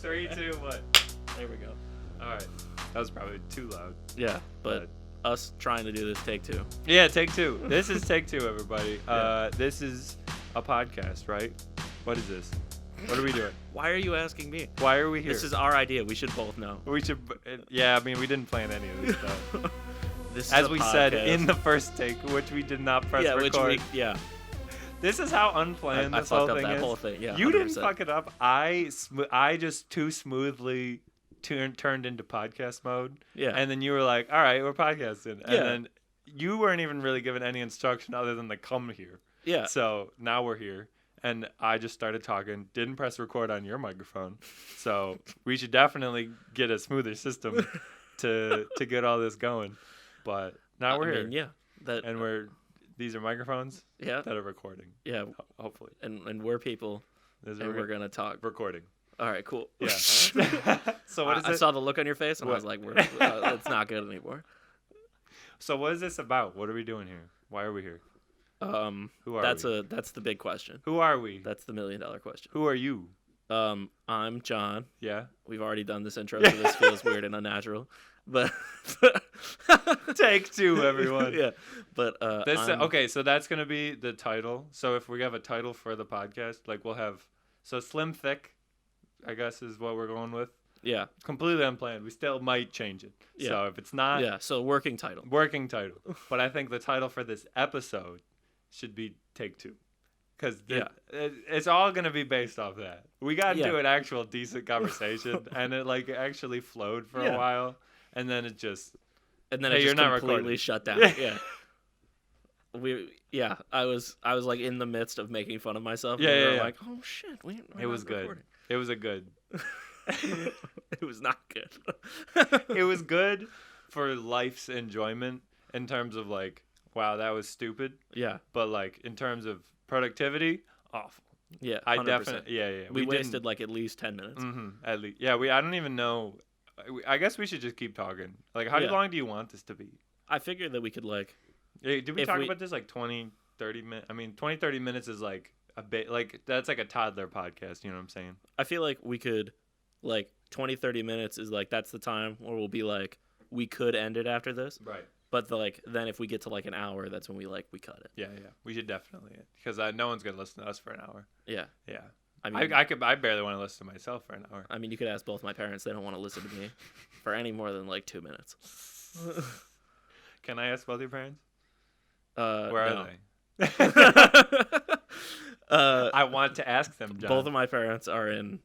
3, 2, 1. There we go. All right. That was probably too loud. Yeah, but us trying to do this, take 2. Yeah, take 2. This is take 2, everybody. This is a podcast, right? What is this? What are we doing? Why are you asking me? Why are we here? This is our idea. We should both know. We should. Yeah, I mean, we didn't plan any of this stuff. This As is a we podcast. said in the first take, which we did not press record. This is how unplanned this whole thing thing is. I fucked up that is. whole thing. Yeah, you 100%. didn't fuck it up. I just too smoothly turned into podcast mode. Yeah. And then you were like, "All right, we're podcasting." And Yeah. then you weren't even really given any instruction other than to come here. Yeah. So now we're here. And I just started talking, didn't press record on your microphone. So we should definitely get a smoother system to get all this going. But now we're here. Yeah. And these are microphones that are recording. Yeah. Hopefully. And we're people. We're going to talk. Recording. All right, cool. Yeah. So what is it? I saw the look on your face and I was like, it's not good anymore. So what is this about? What are we doing here? Why are we here? Who are we? That's the big question. Who are we? That's the $1 million question. Who are you? I'm John. Yeah. We've already done this intro, so this feels weird and unnatural. But take 2, everyone. Yeah. But okay, so that's gonna be the title. So if we have a title for the podcast, like we'll have Slim Thick, I guess is what we're going with. Yeah. Completely unplanned. We still might change it. Yeah. So if it's not so working title. But I think the title for this episode should be Take 2. Because it's all going to be based off that. We got into an actual decent conversation, and it like actually flowed for a while, and then it just... And then it just completely shut down. Yeah. I was like in the midst of making fun of myself. And we were like, oh shit. It was good. Recording. It was a good... It was not good. It was good for life's enjoyment in terms of like, wow, that was stupid. Yeah. But like in terms of productivity, awful. Yeah. 100%. I definitely. Yeah. We wasted like at least 10 minutes. Mm-hmm, at least. Yeah. I don't even know. I guess we should just keep talking. Like, how long do you want this to be? I figured that we could like. Hey, did we talk about this like 20, 30 minutes? I mean, 20, 30 minutes is like a bit like that's like a toddler podcast. You know what I'm saying? I feel like we could. Like 20, 30 minutes is like that's the time where we'll be like we could end it after this. Right. But then if we get to like an hour, that's when we cut it. Yeah. We should definitely because no one's gonna listen to us for an hour. Yeah. Yeah. I mean, I barely want to listen to myself for an hour. I mean, you could ask both my parents; they don't want to listen to me for any more than like 2 minutes. Can I ask both your parents? Where are they? I want to ask them, John. Both of my parents are in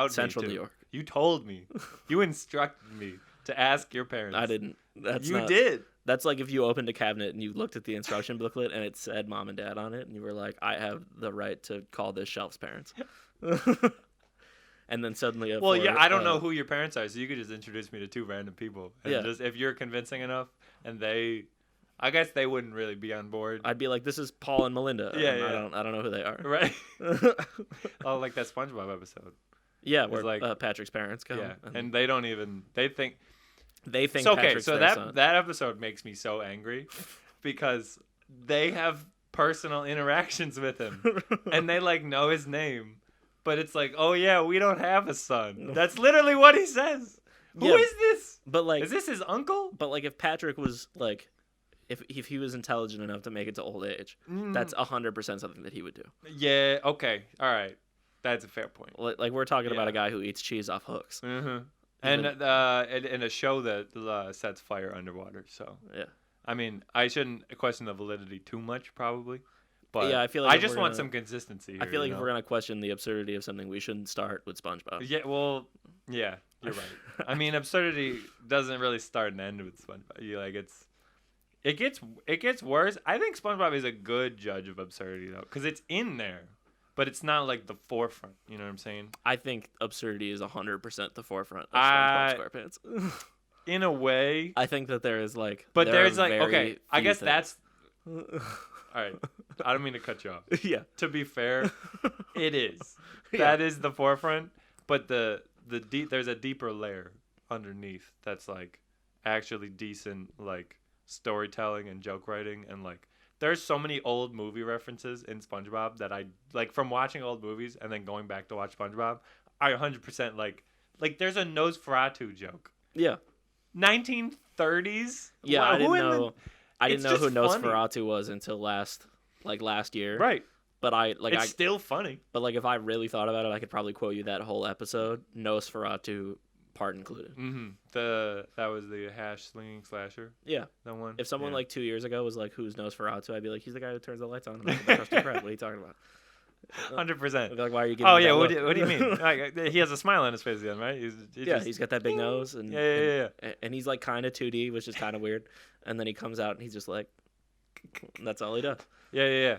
Central New York. You told me. You instructed me to ask your parents. I didn't. You did. That's like if you opened a cabinet and you looked at the instruction booklet and it said mom and dad on it, and you were like, I have the right to call this shelf's parents. And then suddenly... I don't know who your parents are, so you could just introduce me to 2 random people. And just, if you're convincing enough, and I guess they wouldn't really be on board. I'd be like, this is Paul and Melinda. Yeah. I don't know who they are. Right. Oh, like that Spongebob episode. Yeah, where like Patrick's parents come. Yeah, and they don't even... They think so, Patrick's their son. That episode makes me so angry because they have personal interactions with him and they like know his name, but it's like, oh yeah, we don't have a son. That's literally what he says. Who is this? But like, is this his uncle? But like, if Patrick was like, if he was intelligent enough to make it to old age, that's 100% something that he would do. Yeah. Okay. All right. That's a fair point. Like we're talking about a guy who eats cheese off hooks. Mm-hmm. And in a show that sets fire underwater. So yeah. I mean, I shouldn't question the validity too much, probably. But yeah, I feel like I just want some consistency here, I feel like if we're gonna question the absurdity of something, we shouldn't start with SpongeBob. Yeah. Well. Yeah. You're right. I mean, absurdity doesn't really start and end with SpongeBob. It gets worse. I think SpongeBob is a good judge of absurdity though, because it's in there, but it's not like the forefront. You know what I'm saying? I think absurdity is 100% the forefront of SpongeBob SquarePants. In a way, I think that there is like, but there's like, okay, I guess things. that's all right. I don't mean to cut you off. Yeah. To be fair, it is. Yeah. That is the forefront, but there's a deeper layer underneath that's like actually decent like storytelling and joke writing, and like there's so many old movie references in SpongeBob that I like from watching old movies and then going back to watch SpongeBob. I 100% like like there's a Nosferatu joke. Yeah. 1930s. Yeah, Wow, I didn't who in know. I didn't It's know who just funny. Nosferatu was until last year. Right. But It's still funny. But like, if I really thought about it, I could probably quote you that whole episode, Nosferatu, part included. Mm-hmm. That was the hash slinging slasher. Yeah. That one. If someone Yeah. like 2 years ago was like, "Who's Nosferatu?" I'd be like, "He's the guy who turns the lights on and makes the crusty bread." What are you talking about? 100%. I'd be like, "Why are you giving?" Oh me yeah. that What look? do you mean? Like, he has a smile on his face again, right? He's got that big nose, and Yeah. and he's like kind of 2D, which is kind of weird. And then he comes out and he's just like, that's all he does. Yeah.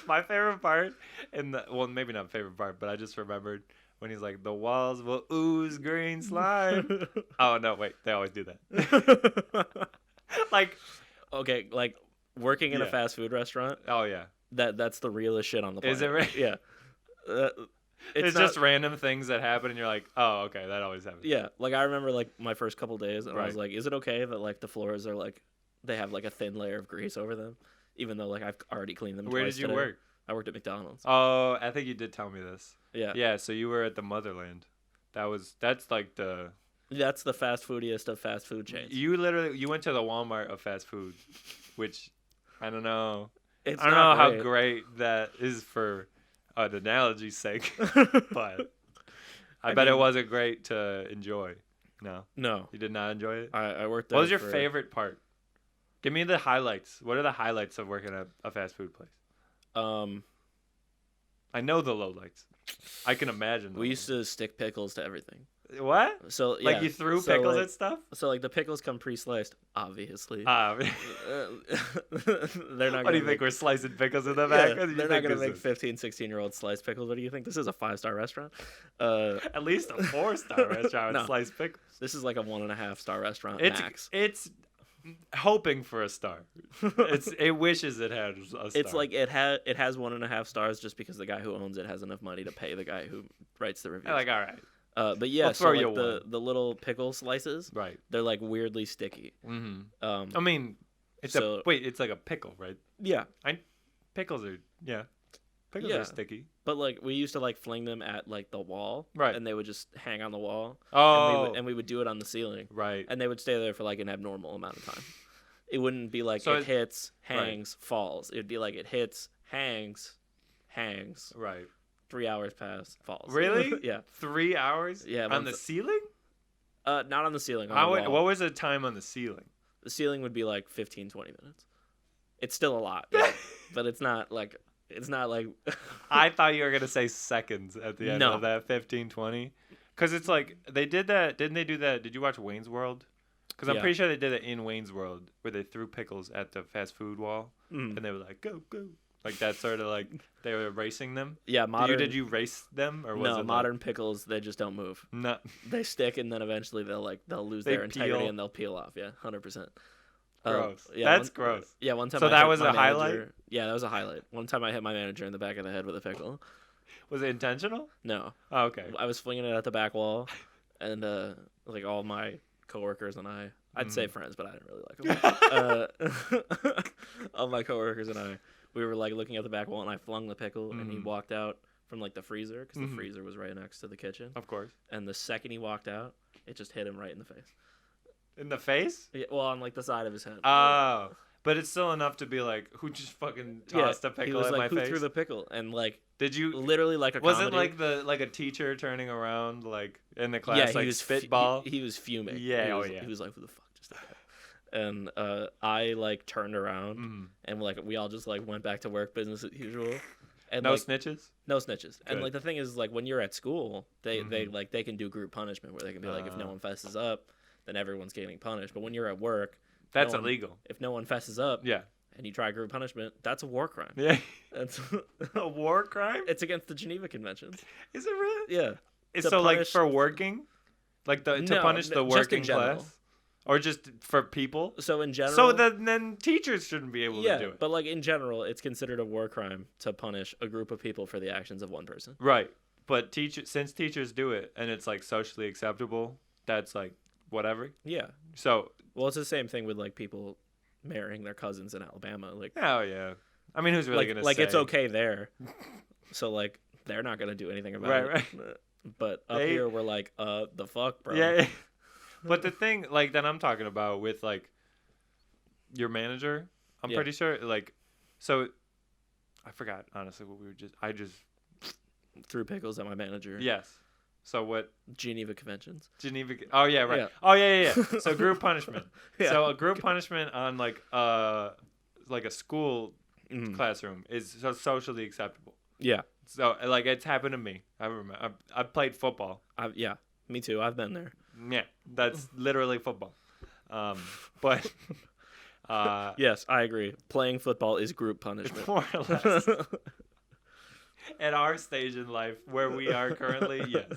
My favorite part, well, maybe not favorite part, but I just remembered when he's like, the walls will ooze green slime. Oh no, wait, they always do that. Like, Okay, like working in a Yeah. fast food restaurant, oh yeah, that's the realest shit on the planet. is it right? Yeah. It's not- just random things that happen, and you're like, oh, okay, that always happens. Yeah, like I remember like my first couple days, and I was Right. like, is it okay that like the floors are like they have like a thin layer of grease over them, even though like I've already cleaned them. Where twice did you today. work? I worked at McDonald's. Oh, I think you did tell me this. Yeah. Yeah, so you were at the Motherland. That's like the That's the fast foodiest of fast food chains. you went to the Walmart of fast food, which I don't know. It's I don't know not how great. great that is for an analogy's sake, but I bet mean- it wasn't great to enjoy. No, No, you did not enjoy it. I worked there. What was your for- favorite part? Give me the highlights. What are the highlights of working at a fast food place? I know the lowlights. I can imagine. We used to stick pickles to everything. What? So Like yeah, you threw so, pickles like, at stuff? So like the pickles come pre-sliced, obviously. Ah, They're not. what do you make, think? We're slicing pickles in the Yeah, back? What do you they're not think gonna this make is? 15, 16-year-old sliced pickles. What do you think? This is a 5-star restaurant. At least a 4-star restaurant No. with sliced pickles. This is like a 1.5-star restaurant max. It's hoping for a star. It wishes it had a star. It's like it has 1.5 stars just because the guy who owns it has enough money to pay the guy who writes the reviews. like all right, But yeah, I'll so throw like you the little pickle slices, right. they're like weirdly sticky. Mm-hmm. I mean, it's so- it's like a pickle, right? Yeah, Pickles are pickles Yeah. are sticky. but like we used to like fling them at like the wall, Right. and they would just hang on the wall, Oh, and we would do it on the ceiling, right. and they would stay there for like an abnormal amount of time. It wouldn't be like So it it- hits, right. hangs, falls. It'd be like it hits, hangs, 3 hours pass, falls. Really? Yeah. 3 hours? Yeah, On once- the ceiling? Not on the ceiling. On How? the wall. What was the time on the ceiling? The ceiling would be like 15, 20 minutes. It's still a lot, yeah, but it's not like I thought you were gonna say seconds at the end No. of that 15, 20. Because it's like they did that. Didn't they do that? Did you watch Wayne's World? Because I'm Yeah. pretty sure they did it in Wayne's World where they threw pickles at the fast food wall Mm. and they were like go go, like that sort of like they were racing them. Yeah, modern. Did you race them or was No, it modern pickles, they just don't move. Like, not They stick, and then eventually they'll lose They their integrity peel. and they'll peel off. Yeah, 100%. gross? Yeah, That's one- gross. Yeah, one time. So I that hit was my a highlight? manager- Yeah, that was a highlight. One time I hit my manager in the back of the head with a pickle. Was it intentional? No, Oh, okay. I was flinging it at the back wall, and like all my coworkers and I'd say friends, but I didn't really like them. All my coworkers and we were like looking at the back wall, and I flung the pickle, and he walked out from like the freezer because the freezer was right next to the kitchen. Of course. And the second he walked out, it just hit him right in the face. In the face? Yeah, well, on like the side of his head. Oh. But it's still enough to be like, who just fucking tossed a he pickle was at like, my "Who face? threw the pickle?" And like Did you? literally like a Was comedy. it like a teacher turning around like in the class yeah, like he was spitball? He was fuming. Yeah, he oh was, yeah. He was like, "Who the fuck just did that?" And I like turned around and like we all just like went back to work, business as usual. And No like, snitches. no snitches. And Good. like the thing is like when you're at school, they they can do group punishment where they can be like if no one fesses up, then everyone's getting punished. But when you're at work, That's no one- illegal. if no one fesses up Yeah. and you try group punishment, that's a war crime. Yeah. That's A war crime? it's against the Geneva Conventions. Is it really? Yeah. It's To so like punish- for working, like to No, punish the just in working general. class, or just for people. So in general, So then teachers shouldn't be able yeah, to do it. but like in general, it's considered a war crime to punish a group of people for the actions of one person. Right. But since teachers do it and it's like socially acceptable, that's like whatever. Yeah. So Well, it's the same thing with like people marrying their cousins in Alabama. Like, oh yeah. I mean, who's really gonna like say? it's okay there. So like they're not gonna do anything about Right, it. right. But up here we're like, the fuck, bro. Yeah. But the thing like that I'm talking about with like your manager, I'm pretty sure like, so I forgot honestly what I just threw pickles at my manager. Yes. So what? Geneva Conventions. Oh yeah, right. Yeah. Oh yeah. So group punishment. Yeah. So a group punishment on like a school classroom is so socially acceptable. Yeah. So like it's happened to me. I remember. I played football. Yeah. Me too. I've been there. Yeah, that's literally football. But yes, I agree. Playing football is group punishment. More or less. At our stage in life, where we are currently, yes.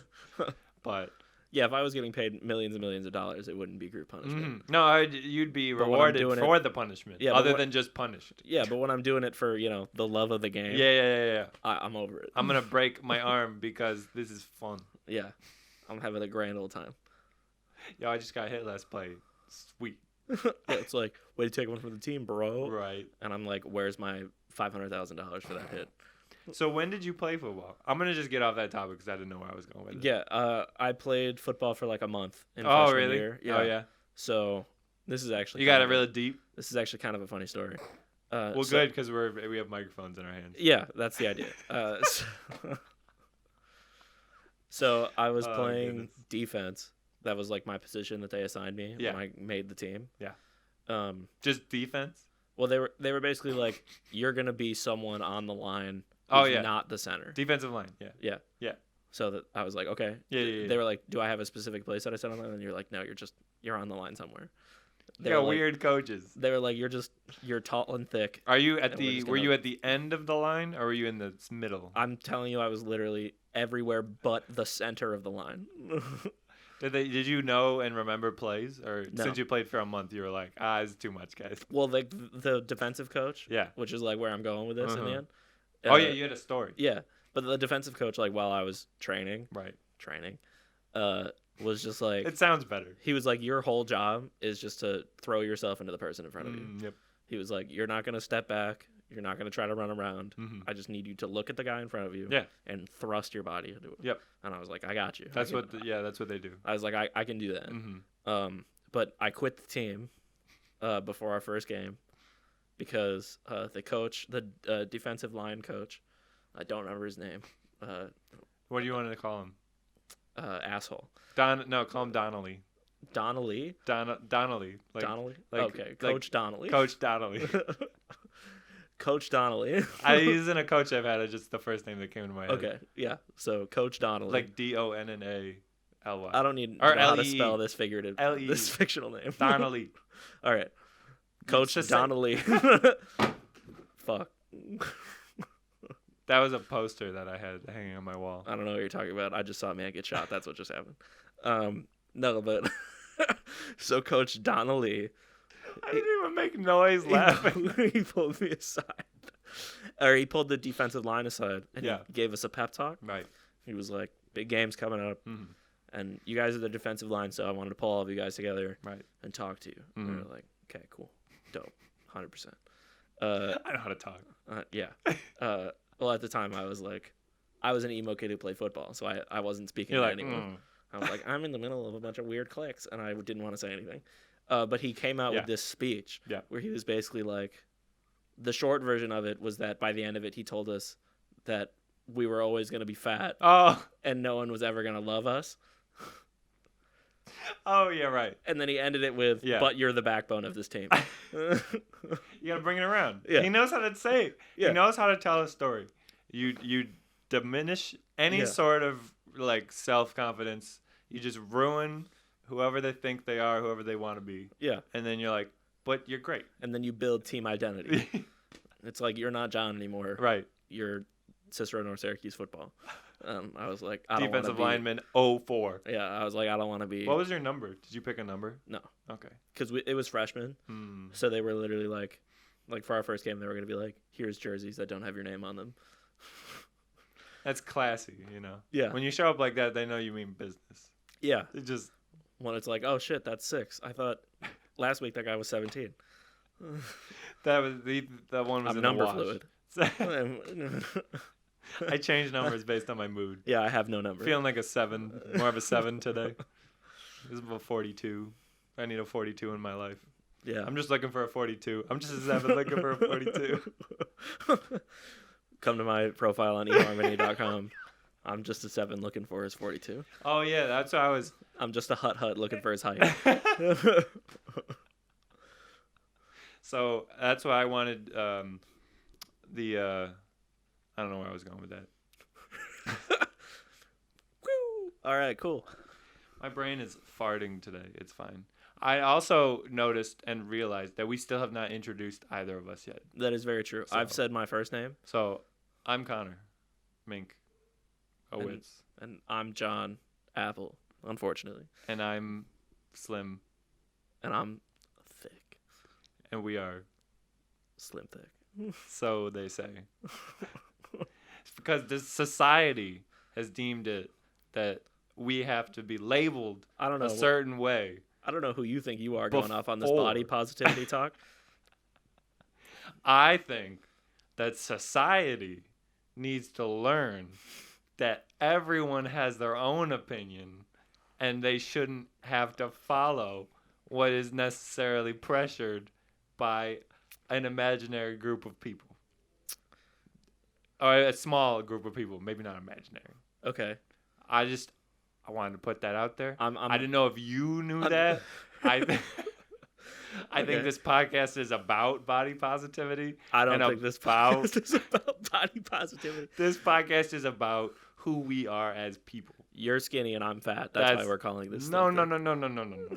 But yeah, if I was getting paid millions and millions of dollars, it wouldn't be group punishment. No, you'd be rewarded for the punishment, other than just punished. Yeah, but when I'm doing it for the love of the game, yeah. I'm over it. I'm gonna break my arm because this is fun. Yeah, I'm having a grand old time. Yo, I just got hit last play. Sweet. Yeah, it's like, way to take one from the team, bro. Right. And I'm like, where's my $500,000 for that hit? So when did you play football? I'm gonna just get off that topic because I didn't know where I was going with it. Yeah, I played football for like a month in freshman freshman year. Yeah. Oh yeah. So this is actually got it really deep. This is actually kind of a funny story. Good because we have microphones in our hands. Yeah, that's the idea. So I was playing defense. That was like my position that they assigned me when I made the team. Yeah. Just defense. Well, they were basically like, you're gonna be someone on the line. Not the center. Defensive line. Yeah. Yeah. So that I was like, okay. Yeah. They were like, do I have a specific place that I sit on that? And you're like, no, you're on the line somewhere. They got weird coaches. They were like, you're tall and thick. Are you were you at the end of the line or were you in the middle? I'm telling you, I was literally everywhere but the center of the line. Did you know and remember plays, or No. since you played for a month, you were like, it's too much, guys? Well, the defensive coach, Yeah, which is like where I'm going with this in the end. You had a story. Yeah, but the defensive coach, like while I was training, was just like, it sounds better. He was like, your whole job is just to throw yourself into the person in front of you. Yep. He was like, you're not gonna step back. You're not gonna try to run around. I just need you to look at the guy in front of you. Yeah. And thrust your body into it. Yep. And I was like, I got you. That's what they do. I was like, I can do that. But I quit the team before our first game because the coach, the defensive line coach, I don't remember his name. What do you want to call him? Asshole. Call him Donnelly. Donnelly? Donnelly. Donnelly? Okay, Coach Donnelly. Coach Donnelly. Coach Donnelly. He's in a coach I've had. It's just the first name that came to my head. Okay, yeah. So Coach Donnelly. Like Donnally. I don't need or know how to L-E. spell this this fictional name. Donnelly. All right. Coach Donnelly. Fuck. That was a poster that I had hanging on my wall. I don't know what you're talking about. I just saw a man get shot. That's what just happened. No, but so Coach Donnelly. I didn't even make noise laughing. He pulled me aside. Or he pulled the defensive line aside and he gave us a pep talk. Right. He was like, big game's coming up. And you guys are the defensive line, so I wanted to pull all of you guys together and talk to you. And we were like, okay, cool. Dope. 100%. I know how to talk. Yeah. Well, at the time, I was an emo kid who played football, so I wasn't speaking to anyone. I was like, I'm in the middle of a bunch of weird clicks, and I didn't want to say anything. But he came out with this speech where he was basically like, the short version of it was that by the end of it, he told us that we were always going to be fat and no one was ever going to love us. Oh, yeah, right. And then he ended it with, but you're the backbone of this team. You got to bring it around. Yeah. He knows how to say it. Yeah. He knows how to tell a story. You diminish any sort of like self-confidence. You just ruin whoever they think they are, whoever they want to be. Yeah. And then you're like, but you're great. And then you build team identity. It's like, you're not John anymore. Right. You're Cicero North Syracuse football. I was like, I don't want to be... Defensive lineman 04. Yeah, I was like, I don't want to be... What was your number? Did you pick a number? No. Okay. Because it was freshmen. So they were literally like for our first game, they were going to be like, here's jerseys that don't have your name on them. That's classy, you know? Yeah. When you show up like that, they know you mean business. Yeah. It just... When it's like, oh, shit, that's 6. I thought last week that guy was 17. That was that one was I'm in number the wash. fluid. I change numbers based on my mood. Yeah, I have no number. Feeling like a 7, more of a 7 today. This is a 42. I need a 42 in my life. Yeah. I'm just looking for a 42. I'm just a 7 looking for a 42. Come to my profile on eharmony.com. I'm just a 7 looking for his 42. Oh, yeah, that's what I was. I'm just a hut looking for his height. So that's why I wanted I don't know where I was going with that. Woo! All right, cool. My brain is farting today. It's fine. I also noticed and realized that we still have not introduced either of us yet. That is very true. So- I've said my first name. So I'm Connor Mink Owitz. And I'm John Appel, unfortunately. And I'm Slim. And I'm thick. And we are. Slim thick. So they say. It's because this society has deemed it that we have to be labeled I don't know. a certain way. I don't know who you think you are going off on this Before. body positivity talk. I think that society needs to learn that everyone has their own opinion and they shouldn't have to follow what is necessarily pressured by an imaginary group of people. Or a small group of people, maybe not imaginary. Okay. I wanted to put that out there. I'm I didn't know if you knew that. I think Okay. this podcast is about body positivity. I don't and think this about- podcast is about body positivity. This podcast is about who we are as people. You're skinny and I'm fat. That's why we're calling this. No. Slim Thick. No.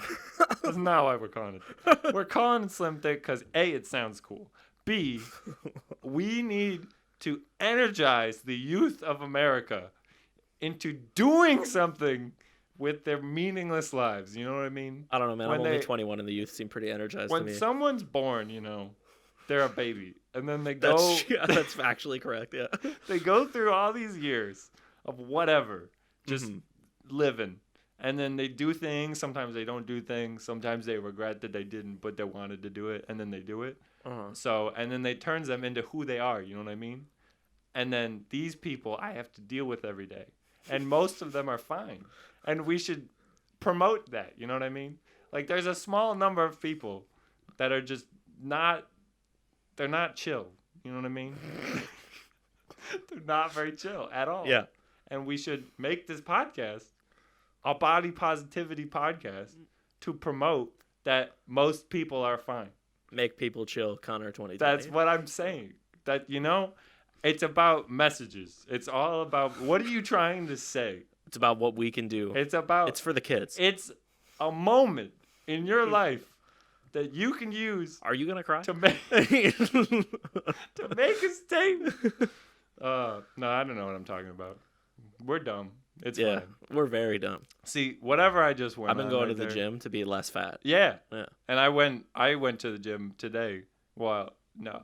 That's not why we're calling it. We're calling it Slim Thick because A, it sounds cool. B, we need to energize the youth of America into doing something with their meaningless lives. You know what I mean? I don't know, man. When I'm only they- 21 and the youth seem pretty energized to When me. someone's born, they're a baby, and then they go. That's factually correct. Yeah. They go through all these years of whatever, just Mhm. living. And then they do things. Sometimes they don't do things. Sometimes they regret that they didn't, but they wanted to do it, and then they do it. Uh-huh. So, and then they turns them into who they are. You know what I mean? And then these people I have to deal with every day. And most of them are fine. And we should promote that. You know what I mean? Like, there's a small number of people that are just they're not chill. You know what I mean? They're not very chill at all. Yeah. And we should make this podcast a body positivity podcast to promote that most people are fine. Make people chill, Connor 2020. That's what I'm saying. That, it's about messages. It's all about, what are you trying to say? It's about what we can do. It's about, It's for the kids. it's a moment in your life that you can use Are you gonna cry? to make a statement. No, I don't know what I'm talking about. We're dumb. It's Yeah, fine. we're very dumb. See, whatever I just went I've been on going right to the there- gym to be less fat. Yeah. Yeah. And I went to the gym today. Well, no,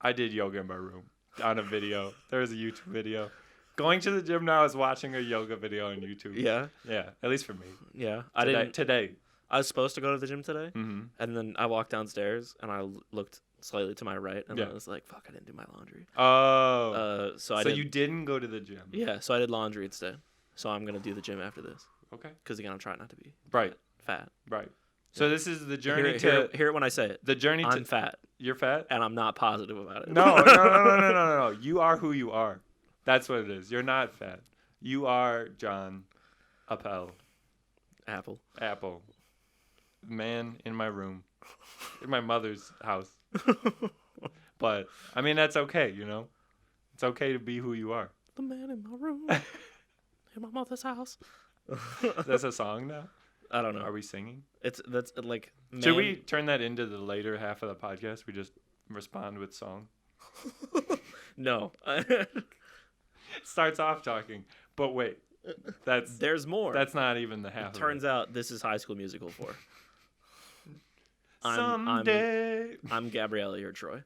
I did yoga in my room on a video. There was a YouTube video. Going to the gym now is watching a yoga video on YouTube. Yeah. Yeah, at least for me. Yeah. Today. I was supposed to go to the gym today, Mm-hmm. and then I walked downstairs and I looked slightly to my right, and Yeah. I was like, "Fuck, I didn't do my laundry." Oh. So So I did. you didn't go to the gym. Yeah. So I did laundry instead. So I'm gonna do the gym after this, Okay. because again, I'm trying not to be Right. fat. Right. So this is the journey Hear it when I say it. the journey I'm to fat, you're fat? and I'm not positive about it. No. You are who you are. That's what it is. You're not fat. You are John Appel. Apple. Apple. Man in my room. In my mother's house. But, I mean, that's okay, It's okay to be who you are. The man in my room, in my mother's house. That's a song now? I don't know. Are we singing? That's like. Should we turn that into the later half of the podcast? We just respond with song? No. Starts off talking, but wait. There's more. That's not even the half. Turns out this is High School Musical 4. Someday. I'm Gabriella, you're Troy.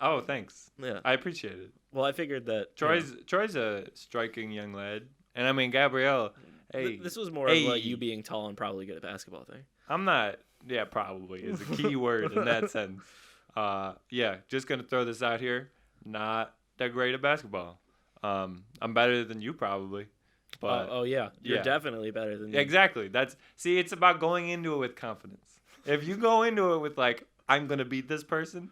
Oh, thanks. Yeah. I appreciate it. Well, I figured that Troy's a striking young lad, and I mean Gabrielle. Hey, this was more hey. of like you being tall and probably good at basketball thing. I'm not. Yeah, probably is a key word in that sense. Yeah, just gonna throw this out here. Not that great at basketball. I'm better than you probably. But oh yeah, you're yeah. definitely better than me. Exactly. It's about going into it with confidence. If you go into it with like, I'm gonna beat this person,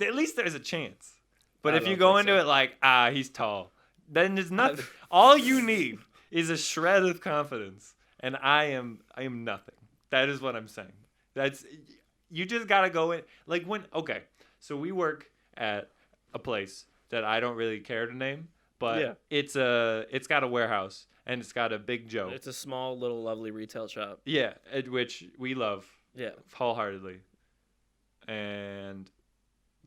at least there's a chance. But I if you don't go think into so. it like, he's tall, then there's nothing. All you need is a shred of confidence, and I am nothing. That is what I'm saying. You just gotta go in like okay. So we work at a place that I don't really care to name, but Yeah. it's got a warehouse and it's got a Big Joe. It's a small little lovely retail shop. Yeah, which we love Yeah. wholeheartedly. And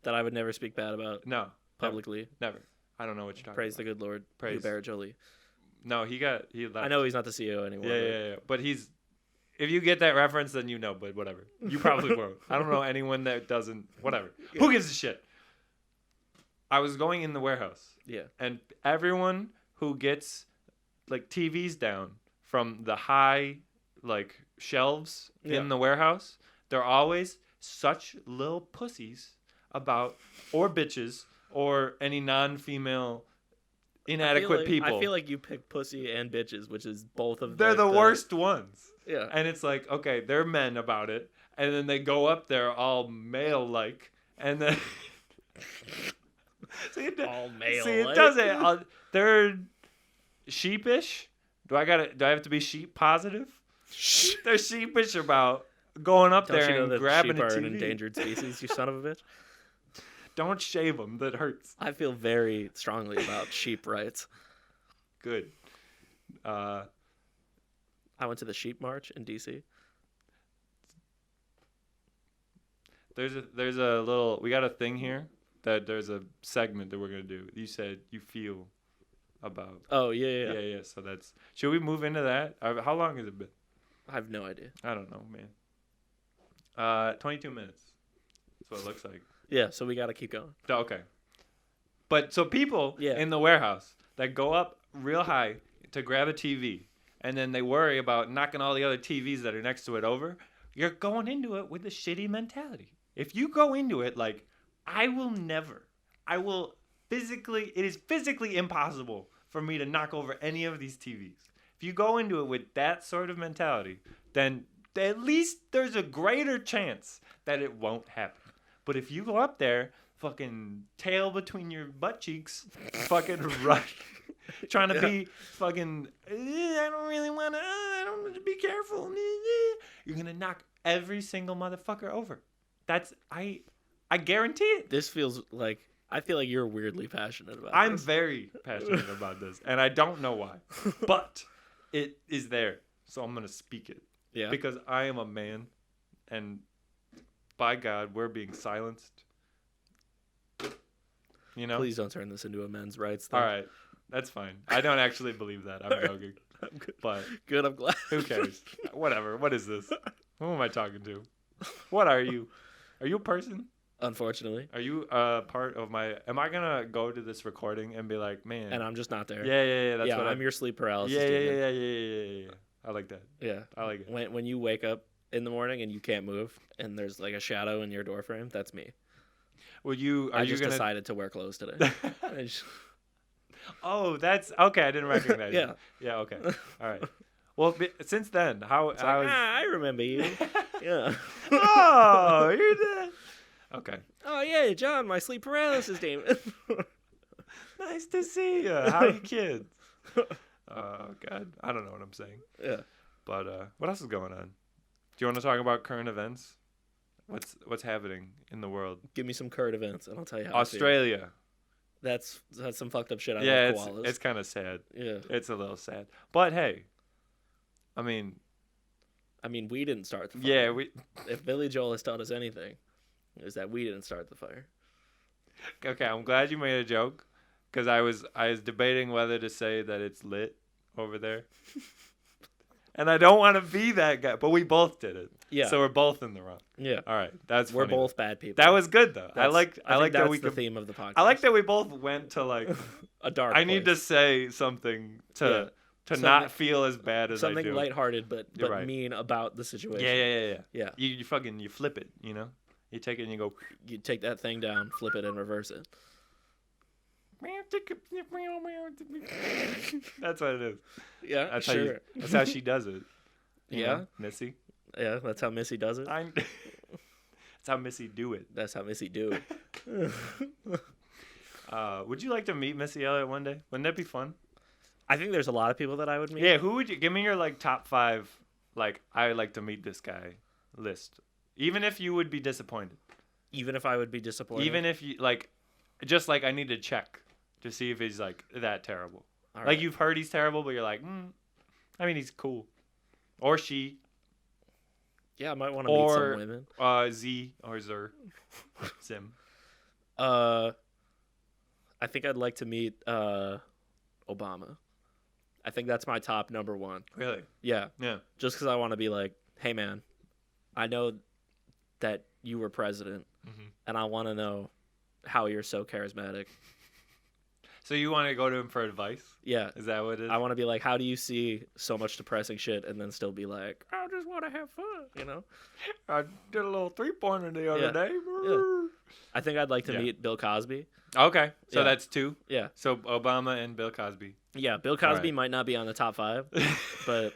That I would never speak bad about no, publicly. never. I don't know what you're talking Praise the about. good Lord. Praise. Hubert Jolie. No, he left. I know he's not the CEO anymore. Yeah. But if you get that reference, then you know. But whatever, you probably won't. I don't know anyone that doesn't. Whatever. Yeah. Who gives a shit? I was going in the warehouse. Yeah. And everyone who gets like TVs down from the high like shelves in the warehouse, they're always such little pussies about or bitches or any non-female inadequate people. I feel like you pick pussy and bitches, which is both of they're like, the worst ones. Yeah. And it's like, okay, they're men about it, and then they go up there all male like, and then All male. See, it doesn't. They're sheepish. Do I have to be sheep positive? They're sheepish about going up Don't there you know and that grabbing sheep a are TV. an endangered species, you son of a bitch? Don't shave them. That hurts. I feel very strongly about sheep rights. Good. I went to the sheep march in D.C. There's a little. We got a thing here that there's a segment that we're gonna do. You said you feel about. Oh, yeah. Yeah. So that's. Should we move into that? How long has it been? I have no idea. I don't know, man. 22 minutes. That's what it looks like. Yeah, so we got to keep going. Okay. But so people Yeah. in the warehouse that go up real high to grab a TV and then they worry about knocking all the other TVs that are next to it over, you're going into it with a shitty mentality. If you go into it like, it is physically impossible for me to knock over any of these TVs. If you go into it with that sort of mentality, then at least there's a greater chance that it won't happen. But if you go up there, fucking tail between your butt cheeks, fucking rush, trying to be fucking, I don't really want to, I don't want to be careful. You're going to knock every single motherfucker over. I guarantee it. This feels like, I feel like you're weirdly passionate about I'm this. very passionate about this, and I don't know why. But it is there, so I'm going to speak it. Yeah. Because I am a man, and by God, we're being silenced. You know? Please don't turn this into a men's rights thing. All right. That's fine. I don't actually believe that. I'm joking. I'm good. But Good, I'm glad. who cares? Whatever. What is this? Who am I talking to? What are you? Are you a person? Unfortunately. Are you part of my... Am I going to go to this recording and be like, man... And I'm just not there. Yeah. That's what I'm your sleep paralysis. Yeah. demon. Yeah. I like that. Yeah. I like it. When you wake up in the morning and you can't move and there's like a shadow in your door frame, that's me. Well, I you just gonna... decided to wear clothes today. I just- Oh, that's... Okay, I didn't recognize Yeah. you. Yeah, okay. All right. Well, since then, how... It's like, I remember you. Yeah. Oh, you're the... Okay. Oh, yeah, John, my sleep paralysis demon. Nice to see you. How are you kids? Oh, God. I don't know what I'm saying. Yeah. But what else is going on? Do you want to talk about current events? What's happening in the world? Give me some current events, and I'll tell you how Australia. That's some fucked up shit. I Yeah, love koalas. it's kind of sad. Yeah. It's a little sad. But hey, I mean, we didn't start the fire. yeah, If Billy Joel has taught us anything, is that we didn't start the fire. Okay, I'm glad you made a joke, because I was debating whether to say that it's lit over there, and I don't want to be that guy, but we both did it. Yeah. So we're both in the wrong. Yeah. All right, that's We're funny. both bad people. That was good though. I like think that that's we the could. theme of the podcast. I like that we both went to like. A dark. I need to place. say something to Something- not feel as bad as I something do. lighthearted, but You're right. mean about the situation. Yeah. Yeah. You fucking flip it. You know. You take it and you go. You take that thing down, flip it, and reverse it. That's what it is. Yeah, That's sure. that's how she does it. You Yeah. know, Missy. Yeah, that's how Missy does it. That's how Missy do it. That's how Missy do it. Would you like to meet Missy Elliott one day? Wouldn't that be fun? I think there's a lot of people that I would meet. Yeah, who would you give me your like top 5 like I would like to meet this guy list. Even if you would be disappointed. Even if I would be disappointed. Even if you like just like I need to check to see if he's like that terrible. All Like right. you've heard he's terrible, but you're like, I mean he's cool. Or she. Yeah, I might want to meet some women. Z or Zer. Zim. I think I'd like to meet Obama. I think that's my top number 1. Really? Yeah. Yeah. Just because I want to be like, hey man, I know that you were president, and I want to know how you're so charismatic. So you want to go to him for advice? Yeah. Is that what it is? I want to be like, how do you see so much depressing shit and then still be like, I just want to have fun, you know? I did a little 3-pointer the other day. Yeah. I think I'd like to meet Bill Cosby. Okay. So Yeah. that's 2. Yeah. So Obama and Bill Cosby. Yeah, Bill Cosby Right. might not be on the top 5, but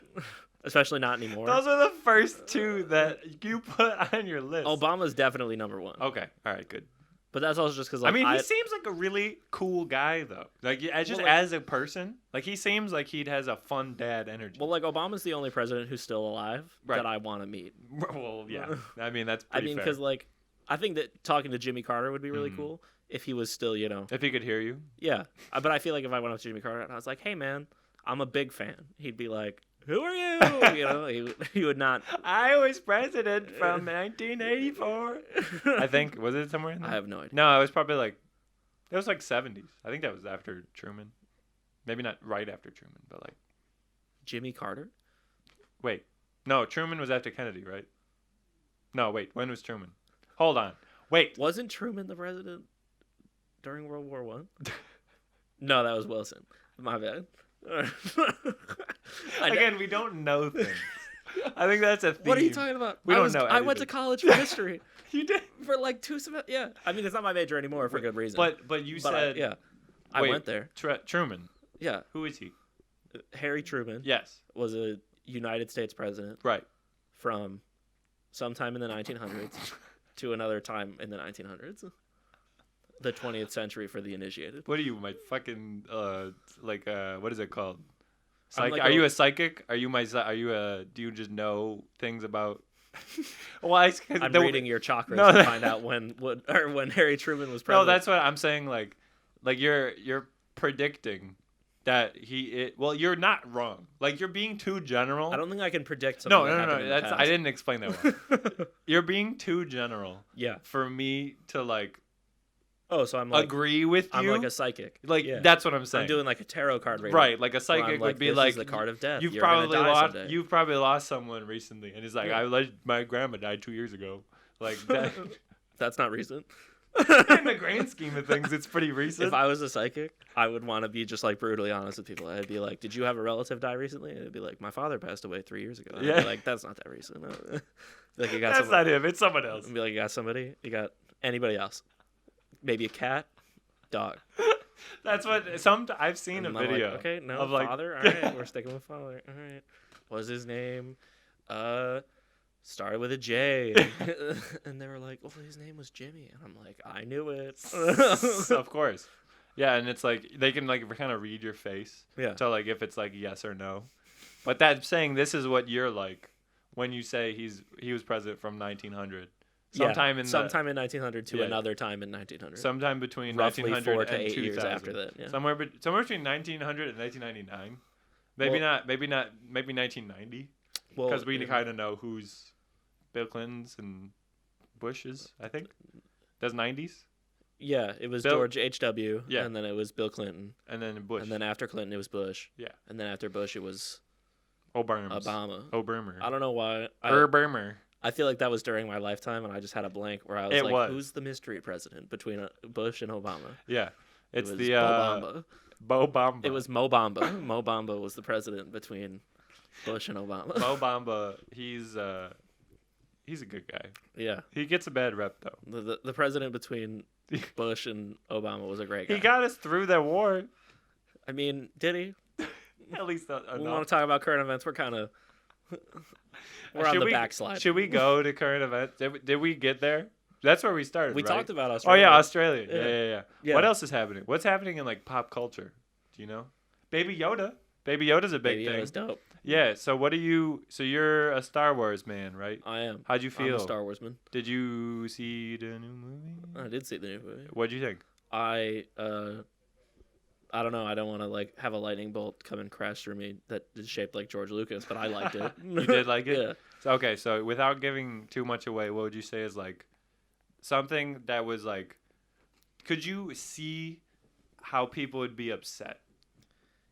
especially not anymore. Those are the first 2 that you put on your list. Obama's definitely number 1. Okay. All right. Good. But that's also just because, like, I mean, he seems like a really cool guy, though. Like, as a person, like he seems like he has a fun dad energy. well, like, Obama's the only president who's still alive Right. that I want to meet. Well, yeah. I mean, that's I pretty mean, fair. because, like, I think that talking to Jimmy Carter would be really cool if he was still, you know. If he could hear you. Yeah. But I feel like if I went up to Jimmy Carter and I was like, hey, man, I'm a big fan, he'd be like, who are you? You know, he would not. I was president from 1984. I think. Was it somewhere in there? I have no idea. No, it was probably like, it was like 70s. I think that was after Truman. Maybe not right after Truman, but like. Jimmy Carter? Wait. No, Truman was after Kennedy, right? No, wait. When was Truman? Hold on. Wait. Wasn't Truman the president during World War One? No, that was Wilson. My bad. Again, we don't know things. I think that's a theme. What are you talking about? We don't know I went to anything. college for history You did. for like 2 semesters. Yeah, I mean it's not my major anymore for good reason. But you But said yeah, I wait, went there. Truman. Yeah, Who is he? Harry Truman Yes. was a United States president Right. from sometime in the 1900s to another time in the 1900s. The 20th century for the initiated. What are you, my fucking what is it called? I'm like are you a psychic? Are you do you just know things about? Well, I'm reading your chakras No, to find out when Harry Truman was president. No, that's what I'm saying. Like you're predicting that well, you're not wrong. Like you're being too general. I don't think I can predict something. No. that happened in the That's past. I didn't explain that well. You're being too general. Yeah. For me to like. Oh, so I'm like agree with you. I'm like a psychic. Like Yeah. that's what I'm saying. I'm doing like a tarot card reading. Right, like a where psychic I'm would be this like is the card of death. You've You're gonna probably die lost. someday. You've probably lost someone recently, and he's like, Yeah. my grandma died 2 years ago. Like that. That's not recent. In the grand scheme of things, it's pretty recent. If I was a psychic, I would want to be just like brutally honest with people. I'd be like, "Did you have a relative die recently?" And it'd be like, "My father passed away 3 years ago." And I'd Yeah. be like, "That's not that recent." Like you got That's somebody. not him. It's someone else. And be like, "You got somebody? You got anybody else? Maybe a cat, dog." That's what I've seen And a I'm like, video. okay, no, of like, father. All right, we're sticking with father. All right. What's his name? Started with a J. And they were like, "Oh, his name was Jimmy." And I'm like, "I knew it." Of course. Yeah, and it's like they can like kind of read your face. Yeah. So like if it's like yes or no. But that's saying this is what you're like when you say he was president from 1900. Sometime in 1900 to Yeah. another time in 1900. sometime between Roughly 1900 4 to and 8 years 2000. after that. Yeah. Somewhere between 1900 and 1999. Maybe not. Maybe 1990. Well, Because we kind of know who's Bill Clinton's and Bush's. I think that's 90s, yeah, it was Bill- George H.W. Yeah. And then it was Bill Clinton. and then Bush. And then after Clinton, it was Bush. Yeah. And then after Bush, it was Obama. Obama. I don't know why. Obama. I feel like that was during my lifetime, and I just had a blank where I was It like, was. "Who's the mystery president between Bush and Obama?" Yeah, it's It was the Bobamba. Bo Bamba. It was Mo Bamba. Mo Bamba was the president between Bush and Obama. Mo Bamba. He's a good guy. Yeah, He gets a bad rep though. the president between Bush and Obama was a great guy. He got us through that war. I mean, did he? At least We want to talk about current events. We're kind of on the backslide. Should we go to current events? Did we get there? That's where we started. We right? talked about Australia. Oh yeah, Australia. Yeah. Yeah. What else is happening? What's happening in like pop culture? Do you know? Baby Yoda. Baby Yoda's a big Baby thing. Yoda's dope. Yeah. So what do you? So you're a Star Wars man, right? I am. How'd you feel? I'm a Star Wars man. Did you see the new movie? I did see the new movie. What'd you think? I don't know. I don't want to like have a lightning bolt come and crash through me that is shaped like George Lucas, but I liked it. You did like it? Yeah. So, okay. So without giving too much away, what would you say is like something that was like? Could you see how people would be upset?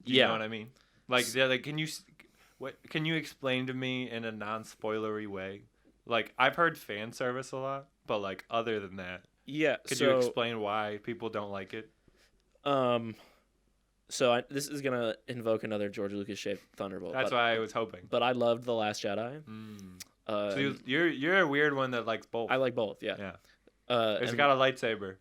Do you know what I mean? Like, can you explain to me in a non-spoilery way? Like, I've heard fan service a lot, but like other than that, Yeah. could you explain why people don't like it? So this is gonna invoke another George Lucas shaped thunderbolt. That's why I was hoping. But I loved The Last Jedi. So you're a weird one that likes both. I like both. Yeah. Yeah. It's got a lightsaber.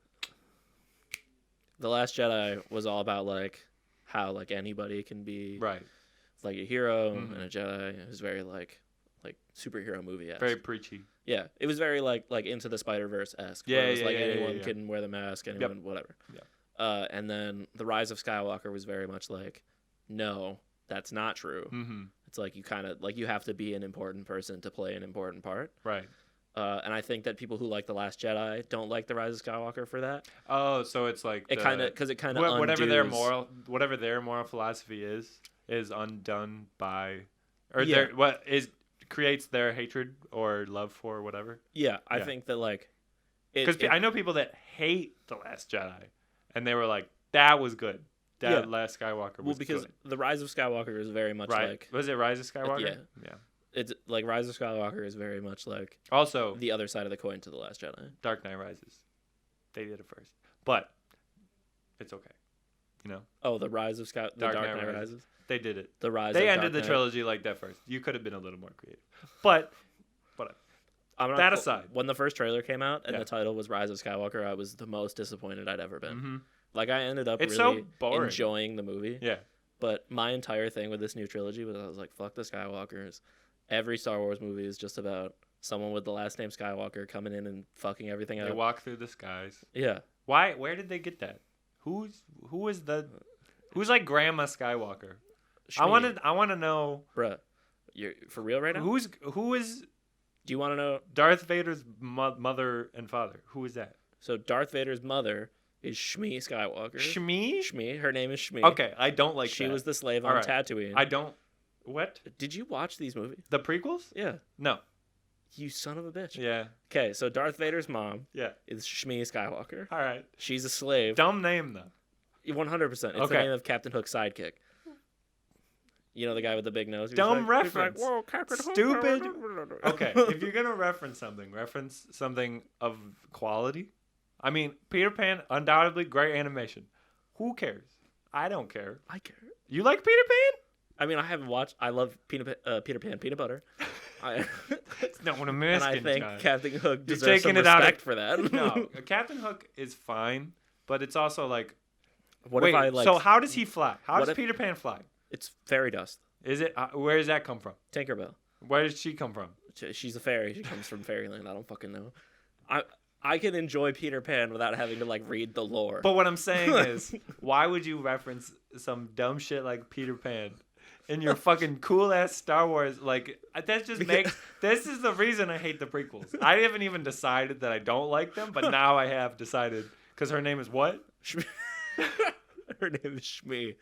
The Last Jedi was all about like how like anybody can be Right. like a hero and a Jedi. It was very like superhero movie. Very preachy. Yeah, it was very like Into the Spider-Verse esque. Yeah, it was yeah, like yeah, anyone yeah. can wear the mask, anyone whatever. Yeah. And then the Rise of Skywalker was very much like, no, that's not true. Mm-hmm. It's like you kind of like you have to be an important person to play an important part. Right. And I think that people who like The Last Jedi don't like the Rise of Skywalker for that. Oh, so it's like It kind of whatever their moral philosophy is undone by, or creates their hatred or love for whatever. Yeah, I think that like because I know people that hate The Last Jedi, and they were like, "That was good. That Last Skywalker was because good." The Rise of Skywalker is very much right. like Was it Rise of Skywalker? Yeah. It's like Rise of Skywalker is very much like also the other side of the coin to The Last Jedi. Dark Knight Rises. They did it first, but it's okay. You know. Oh, the Rise of Dark Knight Rises. They did it. The Rise. They of ended Dark the Knight. trilogy like that first. You could have been a little more creative, but that aside, when the first trailer came out and the title was Rise of Skywalker, I was the most disappointed I'd ever been. Mm-hmm. Like I ended up it's really so boring. enjoying the movie. Yeah. But my entire thing with this new trilogy was I was like, fuck the Skywalkers. Every Star Wars movie is just about someone with the last name Skywalker coming in and fucking everything up. They walk through the skies. Yeah. Why? Where did they get that? Who's like Grandma Skywalker? Shmi. I want to know. Bruh, you're for real right now? Who is? Do you want to know? Darth Vader's mother and father. Who is that? So Darth Vader's mother is Shmi Skywalker. Shmi? Her name is Shmi. Okay, I don't like she that. was the slave on Tatooine. I don't. What? Did you watch these movies? The prequels? Yeah. No. You son of a bitch. Yeah. Okay, so Darth Vader's mom Yeah. is Shmi Skywalker. All right. She's a slave. Dumb name, though. 100%. It's the name of Captain Hook's sidekick. You know the guy with the big nose? Dumb reference. reference. Whoa, Captain Hook. Stupid. Okay, if you're going to reference something of quality. I mean, Peter Pan, undoubtedly great animation. Who cares? I don't care. I care. You like Peter Pan? I mean, I haven't watched. I love Peter Pan peanut butter. It's not what I'm asking, and I think John. Captain Hook You're deserves some respect for that. No, Captain Hook is fine, but it's also like. What wait, if I like? so how does he fly? How what does if- Peter Pan fly? It's fairy dust. Is it? Where does that come from? Tinkerbell. Where does she come from? She's a fairy. She comes from fairyland. I don't fucking know. I can enjoy Peter Pan without having to like read the lore. But what I'm saying is, why would you reference some dumb shit like Peter Pan in your fucking cool ass Star Wars? Like that just makes. This is the reason I hate the prequels. I haven't even decided that I don't like them, but now I have decided because her name is what? Her name is Shmi.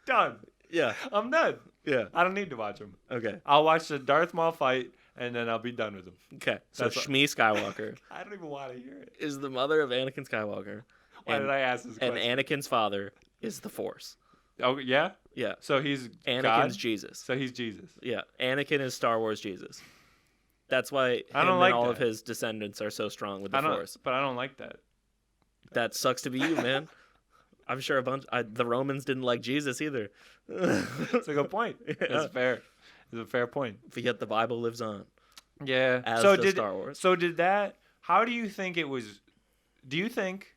Done. Yeah. I'm done. Yeah. I don't need to watch them. Okay. I'll watch the Darth Maul fight and then I'll be done with them. Okay. So That's Shmi Skywalker I don't even want to hear it. is the mother of Anakin Skywalker. Why did I ask this question? And Anakin's father is the Force. Oh yeah. Yeah. So he's Anakin's God? Jesus. So he's Jesus. Yeah. Anakin is Star Wars Jesus. That's why I don't him like and all that. of his descendants are so strong with the Force. But I don't like that. That sucks to be you, man. I'm sure the Romans didn't like Jesus either. That's a good point. That's fair. It's a fair point. But yet the Bible lives on. Yeah. As so does did Star Wars. So did that? How do you think it was? Do you think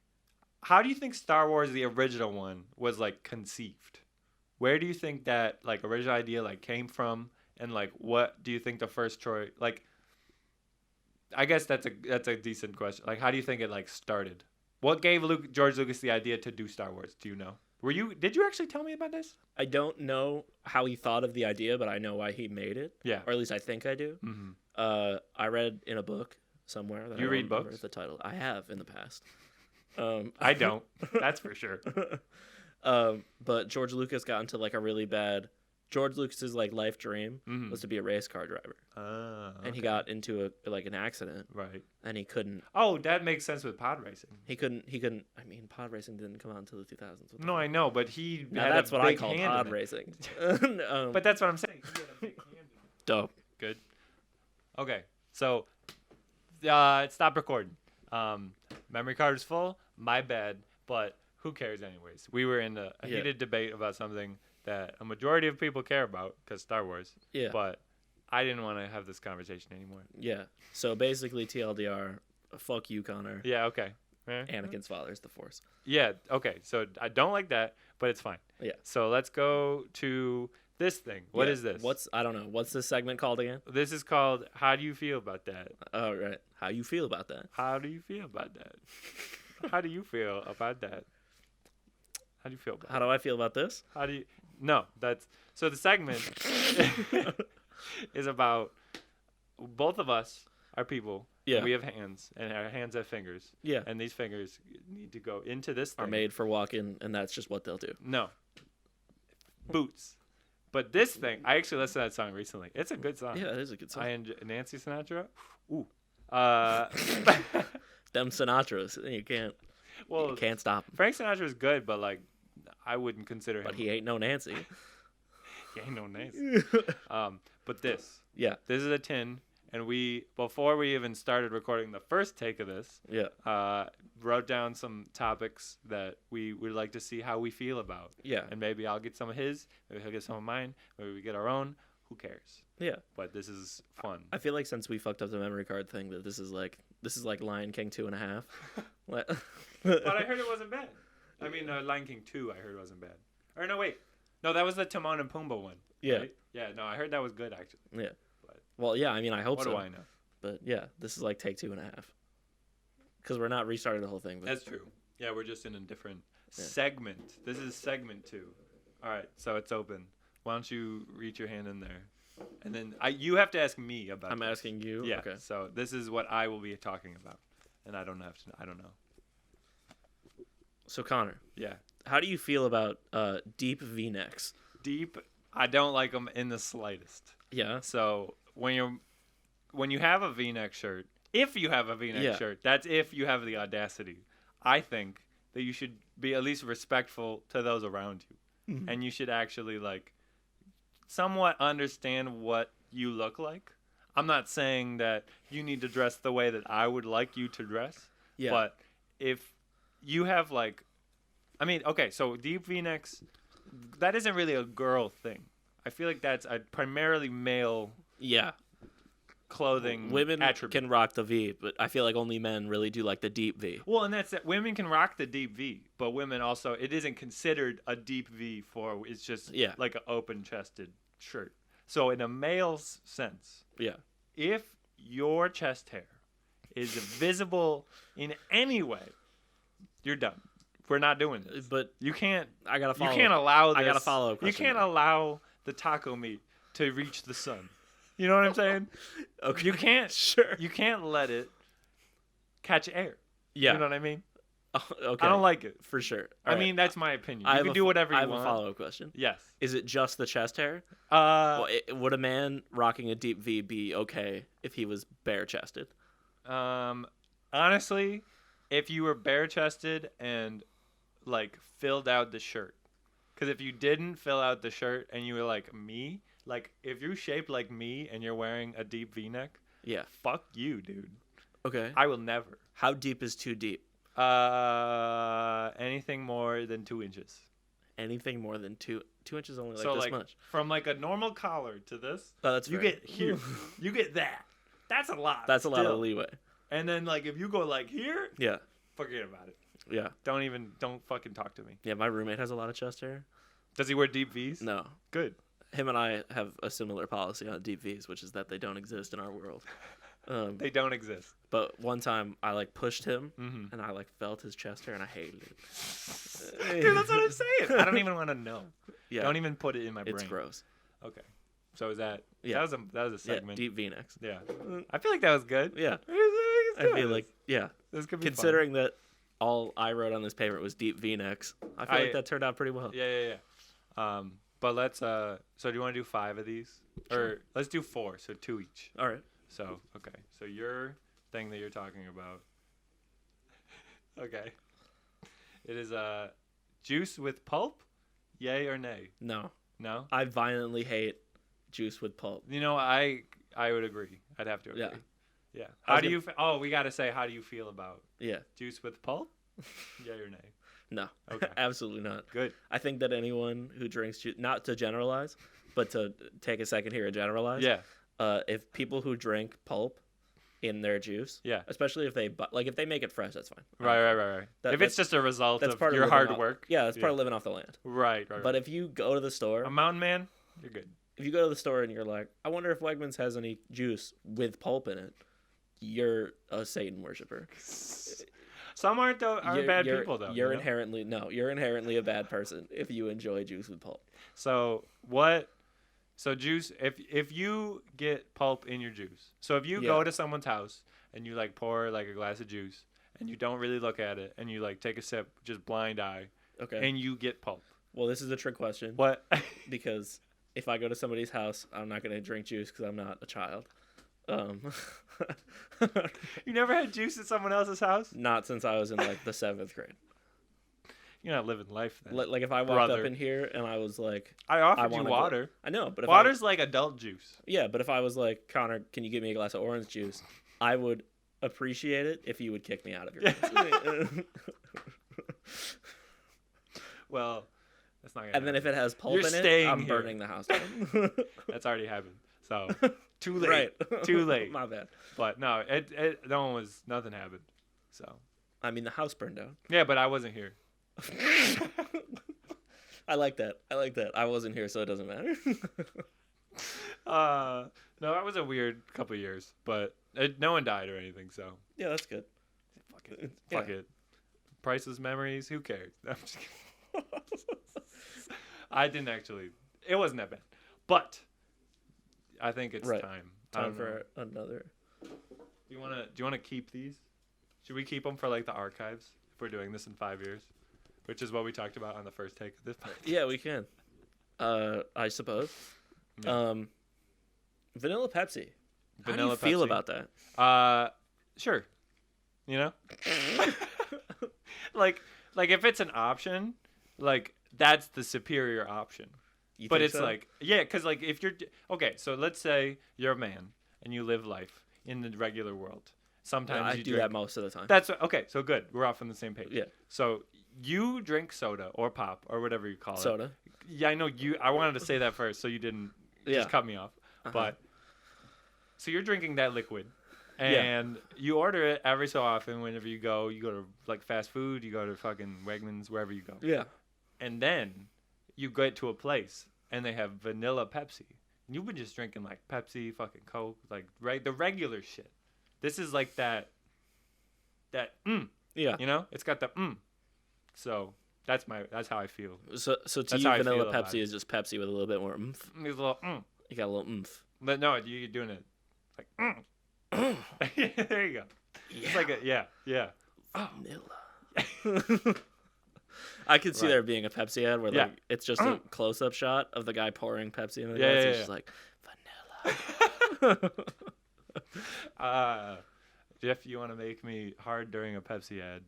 how do you think Star Wars, the original one, was like conceived? Where do you think that like original idea like came from, and like what do you think the first choice like? I guess that's a decent question. Like, how do you think it like started? What gave George Lucas the idea to do Star Wars? Do you know? Did you actually tell me about this? I don't know how he thought of the idea, but I know why he made it. Yeah. Or at least I think I do. Mm-hmm. I read in a book somewhere. That You I read don't remember books? The title. I have in the past. I don't. That's for sure. But George Lucas got into like a really bad. George Lucas's like life dream was to be a race car driver, and he got into an accident, right, and he couldn't. Oh, that makes sense with pod racing. He couldn't. I mean, pod racing didn't come out until the 2000s. No, I know, but he now had that's a what I big call hand pod in it. racing. But that's what I'm saying. He had a big hand in it. Dope. Good. Okay, so stop recording. Memory card is full. My bad, but who cares anyways? We were in a heated debate about something that a majority of people care about, because Star Wars. Yeah. But I didn't want to have this conversation anymore. Yeah. So basically, TLDR, fuck you, Connor. Yeah. Okay. Anakin's father is the Force. Yeah. Okay. So I don't like that, but it's fine. Yeah. So let's go to this thing. What is this? I don't know. What's this segment called again? This is called "How do you feel about that?" Oh, right. How you feel about that? How do you feel about that? How do you feel about that? How do you feel about How do I feel about this? How do you? No, that's so. The segment is about both of us are people. Yeah. We have hands, and our hands have fingers. Yeah. And these fingers need to go into this thing. Are made for walking, and that's just what they'll do. No. Boots. But this thing, I actually listened to that song recently. It's a good song. Yeah, it is a good song. I enjoy Nancy Sinatra. Ooh. Them Sinatras, you can't stop him. Frank Sinatra is good, but like, I wouldn't consider him. But he ain't no Nancy. He ain't no Nancy. But this. Yeah. This is a tin, and before we even started recording the first take of this, wrote down some topics that we would like to see how we feel about. Yeah. And maybe I'll get some of his, maybe he'll get some of mine, maybe we get our own. Who cares? Yeah. But this is fun. I feel like since we fucked up the memory card thing, that this is like Lion King 2.5. But I heard it wasn't bad. I mean, Lion King 2, I heard wasn't bad. Or no, wait. No, that was the Timon and Pumbaa one. Yeah. Right? Yeah, no, I heard that was good, actually. Yeah. But well, yeah, I mean, I hope so. What do I know? But yeah, this is like take 2.5. Because we're not restarting the whole thing. But... That's true. Yeah, we're just in a different segment. This is segment 2. All right, so it's open. Why don't you reach your hand in there? And then you have to ask me about I'm asking you? Yeah, okay. So this is what I will be talking about. And I don't know. So, Connor. Yeah. How do you feel about deep V-necks? Deep, I don't like them in the slightest. Yeah. So when you have a V-neck shirt, if you have a V-neck shirt, that's if you have the audacity. I think that you should be at least respectful to those around you. Mm-hmm. And you should actually like somewhat understand what you look like. I'm not saying that you need to dress the way that I would like you to dress. Yeah. But if you have like, I mean, okay, so deep V-necks, that isn't really a girl thing. I feel like that's a primarily male clothing Women attribute. Can rock the V, but I feel like only men really do like the deep V. Well, and that's it. Women can rock the deep V, but women also, it isn't considered a deep V it's just like an open-chested shirt. So in a male's sense, if your chest hair is visible in any way, you're done. We're not doing this. But you can't. I gotta follow. You can't allow this. I gotta follow. You can't allow the taco meat to reach the sun. You know what I'm saying? Okay. You can't. Sure. You can't let it catch air. Yeah. You know what I mean? Okay. I don't like it. For sure. I mean, that's my opinion. You can do whatever you want. I have a follow-up question. Yes. Is it just the chest hair? Would a man rocking a deep V be okay if he was bare-chested? Honestly, if you were bare-chested and like filled out the shirt, because if you didn't fill out the shirt and you were like me, like if you're shaped like me and you're wearing a deep V-neck, fuck you, dude. Okay. I will never. How deep is too deep? Anything more than 2 inches. Anything more than 2 inches, only like so this like, much. From like a normal collar to this, that's you fair. Get here. You get that. That's a lot. That's a lot of leeway. And then like if you go like here, forget about it. Yeah. Don't fucking talk to me. Yeah, my roommate has a lot of chest hair. Does he wear deep V's? No. Good. Him and I have a similar policy on deep V's, which is that they don't exist in our world. They don't exist. But one time I like pushed him and I like felt his chest hair and I hated it. Dude, that's what I'm saying. I don't even want to know. Yeah. Don't even put it in my brain. It's gross. Okay. So is that Yeah. that was a segment. Yeah, deep V-necks. Yeah. I feel like that was good. Yeah. I I feel like, yeah. this could be Considering that all I wrote on this paper was deep V-necks, I feel like that turned out pretty well. fun. Yeah. But let's so do you want to do 5 of these? Sure. Or let's do 4, so 2 each. All right. So, okay. So your thing that you're talking about. Okay. It is juice with pulp? Yay or nay? No. No? I violently hate juice with pulp. You know, I would agree. I'd have to agree. Yeah. Yeah. I How was do you we got to say how do you feel about Yeah. juice with pulp? Yay or nay? No. Okay. Absolutely not. Good. I think that anyone who drinks juice, not to generalize, but to take a second here and generalize. Yeah. If people who drink pulp in their juice, Yeah. especially if they make it fresh, that's fine. Right. If it's just a result That's of part of your living hard off- work. Yeah, that's part of living off the land. Right. But if you go to the store, A mountain man, you're good. if you go to the store and you're like, I wonder if Wegmans has any juice with pulp in it, you're a Satan worshiper. Some aren't bad people though. You're you know? you're inherently a bad person if you enjoy juice with pulp. So what? So juice. If you get pulp in your juice, so if you go to someone's house and you like pour like a glass of juice and you don't really look at it and you like take a sip, just blind eye, Okay. and you get pulp. Well, this is a trick question. What? Because if I go to somebody's house, I'm not going to drink juice because I'm not a child. You never had juice at someone else's house? Not since I was in like the 7th grade. You're not living life then. Like if I walked Brother. up in here and I was like, I offered you wanna water. I know, but if Water's like adult juice. yeah, but if I was like, Connor, can you give me a glass of orange juice? I would appreciate it if you would kick me out of your house. Well, that's not gonna And then if it has pulp You're in it, staying I'm here. burning the house down. That's already happened. So too late. Right. Too late. My bad. But no, nothing happened. So I mean, the house burned down. yeah, but I wasn't here. I like that. I wasn't here, so it doesn't matter. No, that was a weird couple of years, but no one died or anything. So Yeah, that's good. fuck it. Priceless memories. Who cares? I'm just kidding. I didn't actually. It wasn't that bad, but I think it's Right. time. Time for another. Do you wanna keep these? Should we keep them for like the archives if we're doing this in 5 years, which is what we talked about on the first take of this podcast? Yeah, we can. I suppose. Yeah. Vanilla Pepsi. How do Vanilla you feel Pepsi. about that? Sure. You know, like if it's an option, like that's the superior option. You But think it's so? like, yeah, because like if you're okay, so let's say you're a man and you live life in the regular world. Sometimes I you do drink. that most of the time. That's okay. So good. We're off on the same page. Yeah. So you drink soda or pop or whatever you call it. Soda. Yeah, I know you. I wanted to say that first, so you didn't Yeah. just cut me off. Uh-huh. But so you're drinking that liquid, Yeah. and you order it every so often. Whenever you go to like fast food, you go to fucking Wegmans, wherever you go, Yeah. and then you get to a place and they have vanilla Pepsi. And you've been just drinking like Pepsi, fucking Coke, like the regular shit. This is like that. Yeah. You know, it's got the So that's how I feel. So to That's you, how I vanilla feel about Pepsi it. is just Pepsi with a little bit more oomph. There's a little You got a little oomph. but no, you're doing it like there you go. It's like a yeah. Vanilla. I could see Right. there being a Pepsi ad where Yeah. like it's just a close-up shot of the guy pouring Pepsi in the Yeah, glass. yeah, It's yeah. just like vanilla. Jeff, you want to make me hard during a Pepsi ad?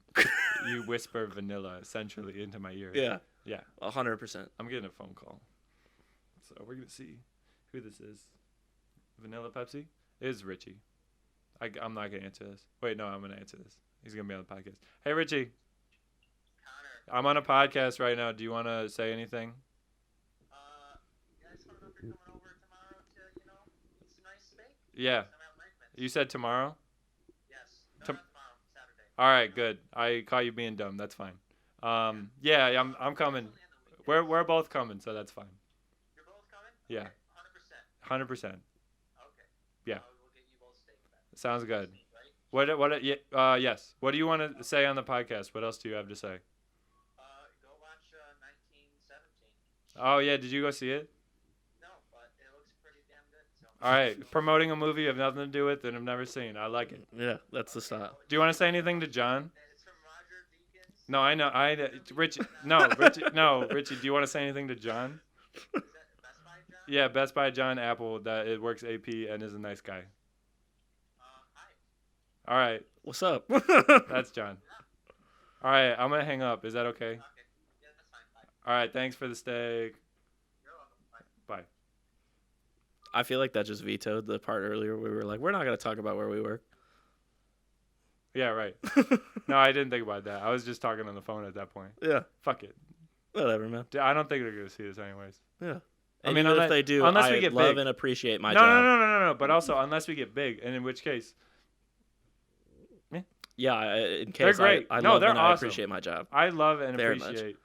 You whisper vanilla essentially into my ear. Yeah. Yeah. 100%. I'm getting a phone call. So we're going to see who this is. Vanilla Pepsi? It is Richie. I'm not going to answer this. Wait, no, I'm going to answer this. He's going to be on the podcast. Hey, Richie. Connor, I'm on a podcast right now. Do you want to say anything? I just want to know if you're coming over tomorrow to, eat some nice steak. Yeah. Some at Wegmans. You said tomorrow? Yes. No, Tom- not tomorrow. Saturday. All right, good. I caught you being dumb. That's fine. Yeah, I'm coming. We're both coming, so that's fine. You're both coming? Yeah. Okay, 100%. 100%. Okay. Yeah. We'll get you both steak then. Sounds good. Steak, right? Yes. What do you want to say on the podcast? What else do you have to say? Go watch 1917. Oh yeah, did you go see it? No, but it looks pretty damn good. So. All right, promoting a movie you have nothing to do with and I've never seen. I like it. Yeah, that's the style. Do you want to say anything to John? It's from Roger Deakins. No, I know. Richie. Do you want to say anything to John? Is that Best Buy, John? Yeah, Best Buy John Appel. That it works AP and is a nice guy. Hi. All right, What's up? that's John. All right, I'm gonna hang up. Is that okay? Okay. Yeah, that's fine. Bye. All right, thanks for the steak. You're welcome. Bye. Bye. I feel like that just vetoed the part earlier where we were like, we're not gonna talk about where we work. Yeah, right. No, I didn't think about that. I was just talking on the phone at that point. Yeah, Fuck it. whatever, man. I don't think they're gonna see this anyways. Yeah. I And mean, even unless- if they do, unless we I get love big. and appreciate my No, job. no. But also, unless we get big, and in which case, Yeah, in They're case great. I No, love they're and I awesome. appreciate my job. I love and Very much. appreciate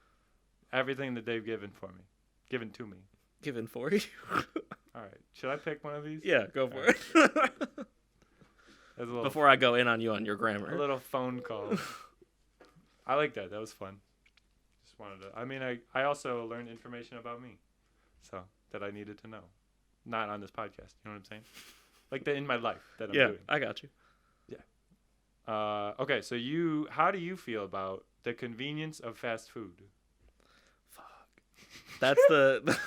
everything that they've given to me. Given for you. All right, should I pick one of these? Yeah, go for All it. As a little, Before I go in on you on your a grammar. little phone call. I like that. That was fun. Just wanted to. I mean, I also learned information about me, so that I needed to know, not on this podcast. You know what I'm saying? Like in my life that I'm Yeah, doing. I got you. Okay, so how do you feel about the convenience of fast food? That's the.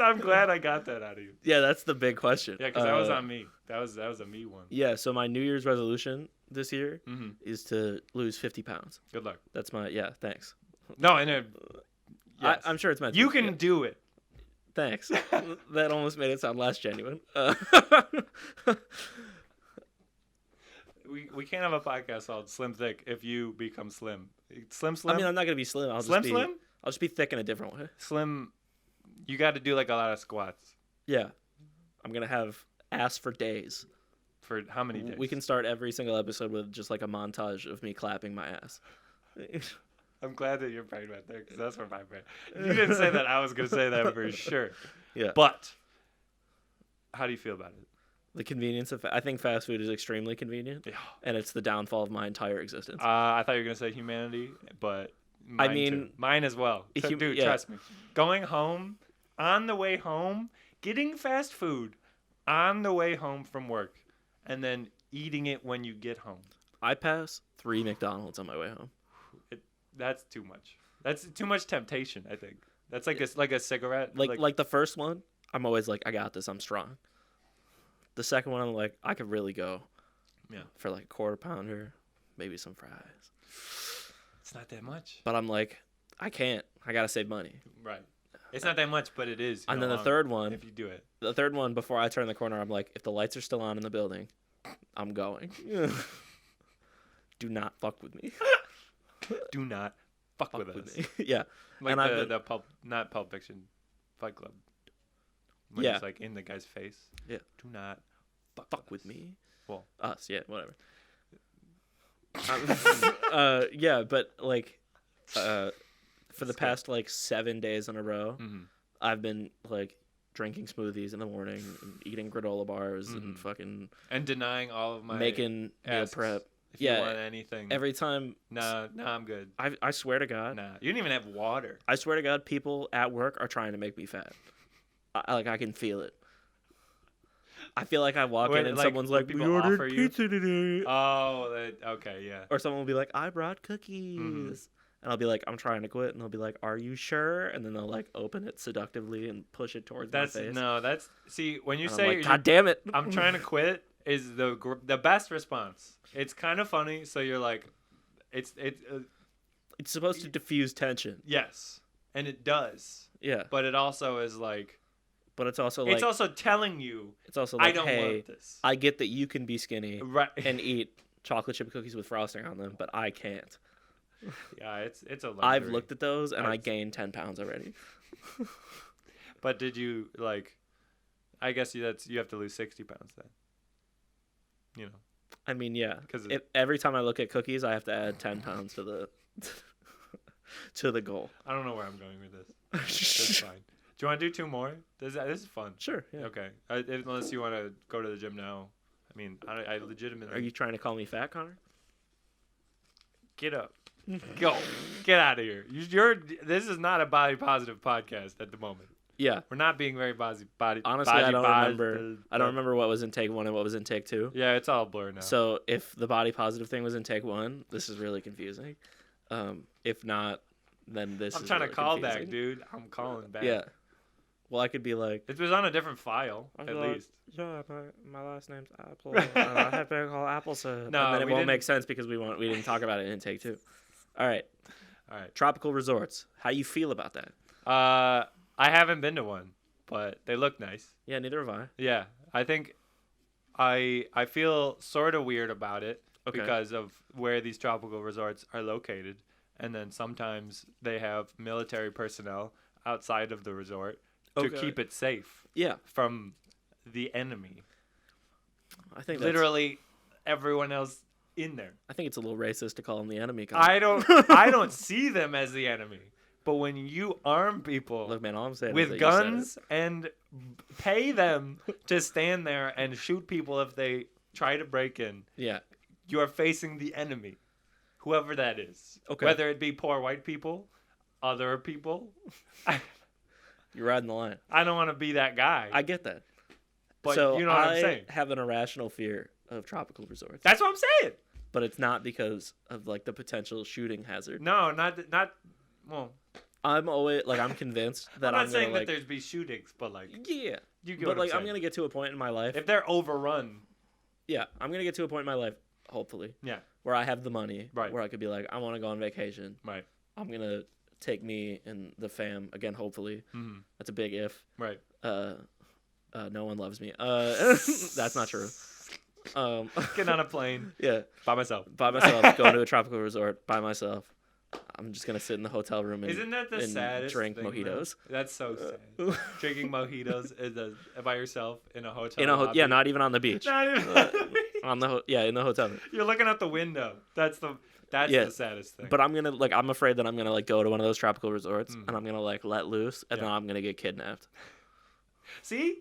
I'm glad I got that out of you. Yeah, that's the big question. Yeah, because that was on me. That was a me one. Yeah, so my New Year's resolution this year Mm-hmm. is to lose 50 pounds. Good luck. That's my thanks. No, and it, yes. I'm sure it's meant to You be. can Yeah, do it. thanks. That almost made it sound less genuine. We can't have a podcast called Slim Thick if you become slim. Slim. I mean, I'm not gonna be slim. I'll Slim. just be thick in a different way. Slim. You got to do like a lot of squats Yeah, I'm gonna have ass for days. for how many days? We can start every single episode with just like a montage of me clapping my ass. I'm glad that your brain went there because that's where my brain. If you didn't say that, I was gonna say that for sure. Yeah. But how do you feel about it? The convenience of I think fast food is extremely convenient, Yeah. and it's the downfall of my entire existence. I thought you were gonna say humanity, but mine mean, too. Mine as well. Dude, yeah. trust me. Going home, on the way home, getting fast food on the way home from work, and then eating it when you get home. I pass 3 McDonald's on my way home. That's too much. That's too much temptation. I think that's like a cigarette. Like the first one, I'm always like, I got this. I'm strong. The second one, I'm like, I could really go. Yeah. For like a quarter pounder, maybe some fries. It's not that much. But I'm like, I can't. I gotta save money. Right. It's not that much, but it is. And then the third one, if you do it. the third one, before I turn the corner, I'm like, if the lights are still on in the building, I'm going. Do not fuck with me. Do not fuck with us. me. Yeah. Like And the Pulp, not Pulp Fiction, Fight Club. When Yeah. it's like in the guy's face. Yeah. Do not Fuck with us. me. Well, Us, yeah, whatever. Yeah, but like, for the past like 7 days in a row, mhm. I've been like drinking smoothies in the morning, and eating granola bars, Mhm. and fucking And denying all of my making meal asks. prep. If Yeah, you want anything. Every time, Nah, I'm good. I swear to God, Nah, you didn't even have water. I swear to God, people at work are trying to make me fat. I can feel it. I feel like I walk When, in and like, someone's when like, "We people offer ordered you- pizza today," Oh, okay, yeah. or someone will be like, "I brought cookies," and I'll be like, "I'm trying to quit," and they'll be like, "Are you sure?" And then they'll like open it seductively and push it towards That's my face. that's see when you And say I'm like, "God damn it!" I'm trying to quit is the best response. It's kind of funny, so you're like, it's It's supposed to diffuse tension. yes, and it does, Yeah, but it also is like but it's also like it's also telling you it's also like, I don't hey, want this. I get that you can be skinny Right. and eat chocolate chip cookies with frosting on them, but I can't. Yeah, it's a luxury. I've looked at those and I I've- gained 10 pounds already. But did you like? I guess you have to lose 60 pounds then. you know. I mean, yeah. 'Cause Every time I look at cookies, I have to add 10 pounds to the goal. I don't know where I'm going with this. That's fine. Do you want to do 2 more? This is fun. Sure. Yeah. Okay. Unless you want to go to the gym now. I mean, I legitimately. Are you trying to call me fat, Connor? Get up. Go. Get out of here. This is not a body positive podcast at the moment. Yeah. We're not being very body. Honestly, I don't remember. I don't remember what was in take 1 and what was in take 2. Yeah, it's all blurred now. So if the body positive thing was in take 1, this is really confusing. If not, then this. I'm is trying really to call confusing. back, dude. I'm calling back. Yeah. Well, I could be like. It was on a different file, at least. Yeah, my last name's Appel. I have been called Appleson. No, and then it we won't didn't- make sense because we didn't talk about it in take 2. All right. All right. Tropical resorts. How you feel about that? I haven't been to one, but they look nice. Yeah, neither have I. Yeah, I think I feel sort of weird about it Okay. because of where these tropical resorts are located, and then sometimes they have military personnel outside of the resort to Okay. keep it safe Yeah, from the enemy. I think Literally everyone else in there. I think it's a little racist to call them the enemy. I don't see them as the enemy. But when you arm people Look, man, all I'm saying is with that you said guns and pay them to stand there and shoot people if they try to break in, it. Yeah. you are facing the enemy, whoever that is. Okay. Whether it be poor white people, other people. You're riding the line. I don't want to be that guy. I get that. but so you know what I'm saying. I have an irrational fear of tropical resorts. That's what I'm saying. But it's not because of like the potential shooting hazard. No, not. Well, I'm always like I'm convinced that I'm not saying gonna, that there's be shootings, but like yeah. you get But what like I'm I'm saying. gonna get to a point in my life. If they're overrun, Yeah, I'm gonna get to a point in my life, hopefully, yeah, where I have the money, Right. where I could be like, I want to go on vacation. right, I'm gonna take me and the fam again. Hopefully, mm-hmm. that's a big if. right. No one loves me. That's not true. Getting on a plane Yeah, by myself. by myself, going to a tropical resort by myself. I'm just gonna sit in the hotel room and, Isn't that the and saddest drink thing, mojitos. though? That's so sad. Drinking mojitos by yourself in a hotel. In a lobby. yeah, not even on the beach. Not even On the in the hotel room. You're looking out the window. That's Yeah. the saddest thing. But I'm afraid that I'm gonna like go to one of those tropical resorts Mm. and I'm gonna like let loose and Yeah. then I'm gonna get kidnapped. See,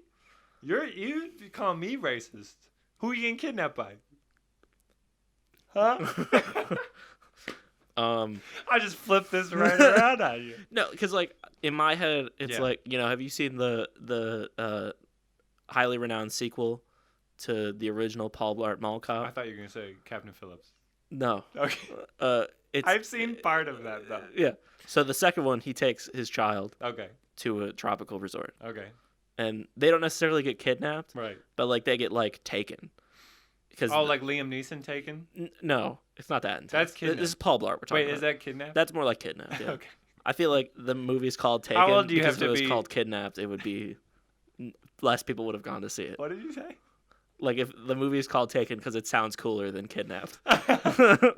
you call me racist. Who are you getting kidnapped by? Huh? I just flipped this right around on you. No, because like in my head, it's Yeah. like have you seen the highly renowned sequel to the original Paul Blart Mall I Cop? thought you were gonna say Captain Phillips. No, Okay, it's I've seen part of that though. yeah. So the second one, he takes his child Okay, to a tropical resort, okay, and they don't necessarily get kidnapped, right. but like they get like taken. Because Oh, like Liam Neeson taken? no, it's not that intense. That's kidnapped. This is Paul Blart we're talking Wait, about. is that kidnapped? That's more like kidnapped. Yeah. Okay. I feel like the movie's called Taken. How old do you because have if to it was be- called Kidnapped, it would be less people would have gone to see it. What did you say? Like if the movie is called Taken because it sounds cooler than Kidnapped. I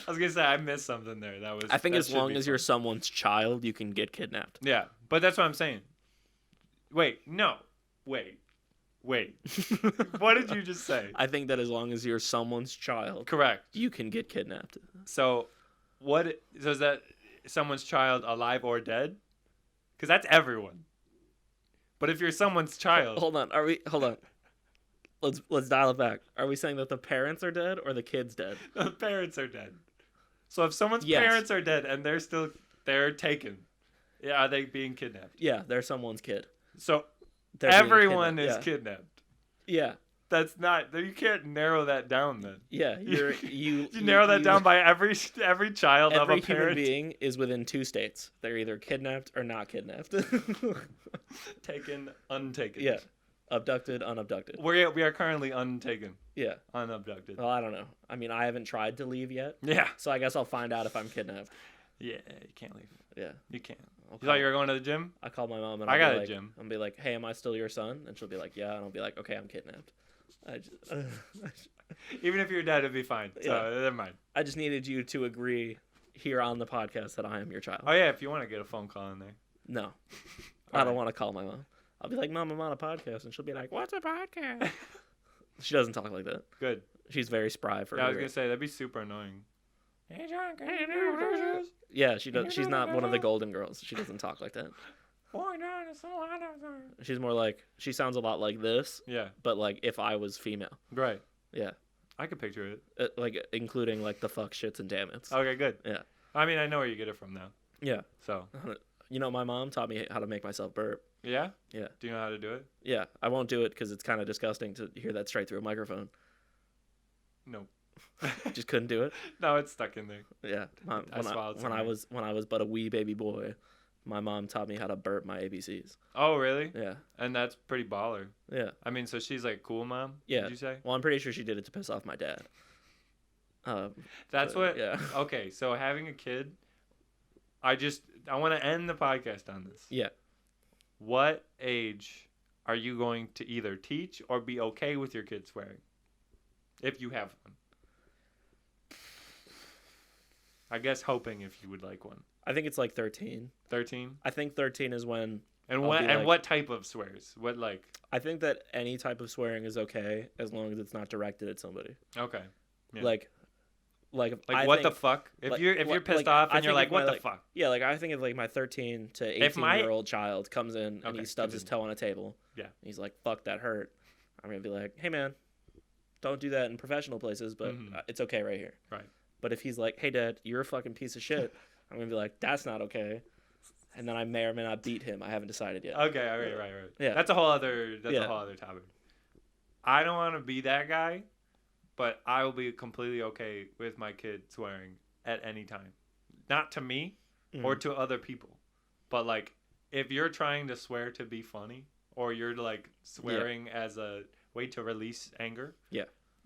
was gonna say I missed something there. I think that as should long be as fun. you're someone's child, you can get kidnapped. Yeah, but that's what I'm saying. Wait, no, wait. What did you just say? I think that as long as you're someone's child, Correct. you can get kidnapped. So, so is that someone's child alive or dead? Because that's everyone. But if you're someone's child, Hold on. Hold on. Let's dial it back. Are we saying that the parents are dead or the kid's dead? the parents are dead. So if someone's Yes. parents are dead and they're taken, yeah, are they being kidnapped? Yeah, they're someone's kid. So They're being everyone kidnapped. is kidnapped. Yeah. That's not. You can't narrow that down then. Yeah. You narrow that down by every child of every a human parent. being is within 2 states. They're either kidnapped or not kidnapped. Taken, untaken. Yeah. Abducted, unabducted. We are currently untaken, Yeah. unabducted. Well, I don't know. I mean, I haven't tried to leave yet, Yeah. so I guess I'll find out if I'm kidnapped. Yeah, you can't leave. Yeah. You can't. I'll You thought you were going to the gym? I call my mom and I I'll got be a like, gym. I'll be like, "Hey, am I still your son?" And she'll be like, "Yeah." And I'll be like, "Okay, I'm kidnapped." Even if you're dead, it'd be fine. So Yeah. never mind. I just needed you to agree here on the podcast that I am your child. Oh yeah, if you want to get a phone call in there. No, I don't want to call my mom. I'll be like, "Mom, I'm on a podcast," and she'll be like, "What's a podcast?" She doesn't talk like that. Good. She's very spry for Yeah, I her was gonna age. say that'd be super annoying. Hey John, can you do dishes? Yeah, she does. She's not one of the Golden Girls. She doesn't talk like that. Boy, John, it's so hot outside. She's more like, she sounds a lot like this, Yeah. but like if I was female. Right. Yeah. I could picture it. Like including like the fuck, shits, and damn it's. Okay, good. Yeah. I mean, I know where you get it from now. Yeah. So. You know, my mom taught me how to make myself burp. Yeah. Yeah. Do you know how to do it? Yeah. I won't do it because it's kind of disgusting to hear that straight through a microphone. No. Just couldn't do it. No, it's stuck in there. Yeah. I swallowed When I was but a wee baby boy, my mom taught me how to burp my ABCs. Oh, really? Yeah. And that's pretty baller. Yeah. I mean, so she's like cool mom? Yeah. Did you say? Well, I'm pretty sure she did it to piss off my dad. That's but, what. Yeah. Okay, so having a kid, I want to end the podcast on this. Yeah. What age are you going to either teach or be okay with your kid swearing? If you have one. I guess hoping if you would like one. I think it's like 13. 13? I think 13 is when. And I'll what be and like- what type of swears? What like? I think that any type of swearing is okay as long as it's not directed at somebody. Okay. Yeah. Like Like I what think, the fuck? If like- you're like- pissed like, off I and you're think like, if what my, the like- fuck? Yeah, like I think if like my 13 to 18-year-old child comes in and Okay, he stubs his toe on a table. Yeah. And he's like, "Fuck, that hurt." I'm gonna be like, "Hey man, don't do that in professional places, but it's okay right here." Right. But if he's like, "Hey dad, you're a fucking piece of shit," I'm gonna be like, "That's not okay." And then I may or may not beat him. I haven't decided yet. Okay, all right. Yeah. That's a whole other Yeah. a whole other topic. I don't want to be that guy, but I will be completely okay with my kid swearing at any time. Not to me or to other people. But like if you're trying to swear to be funny or you're like swearing as a way to release anger. Yeah.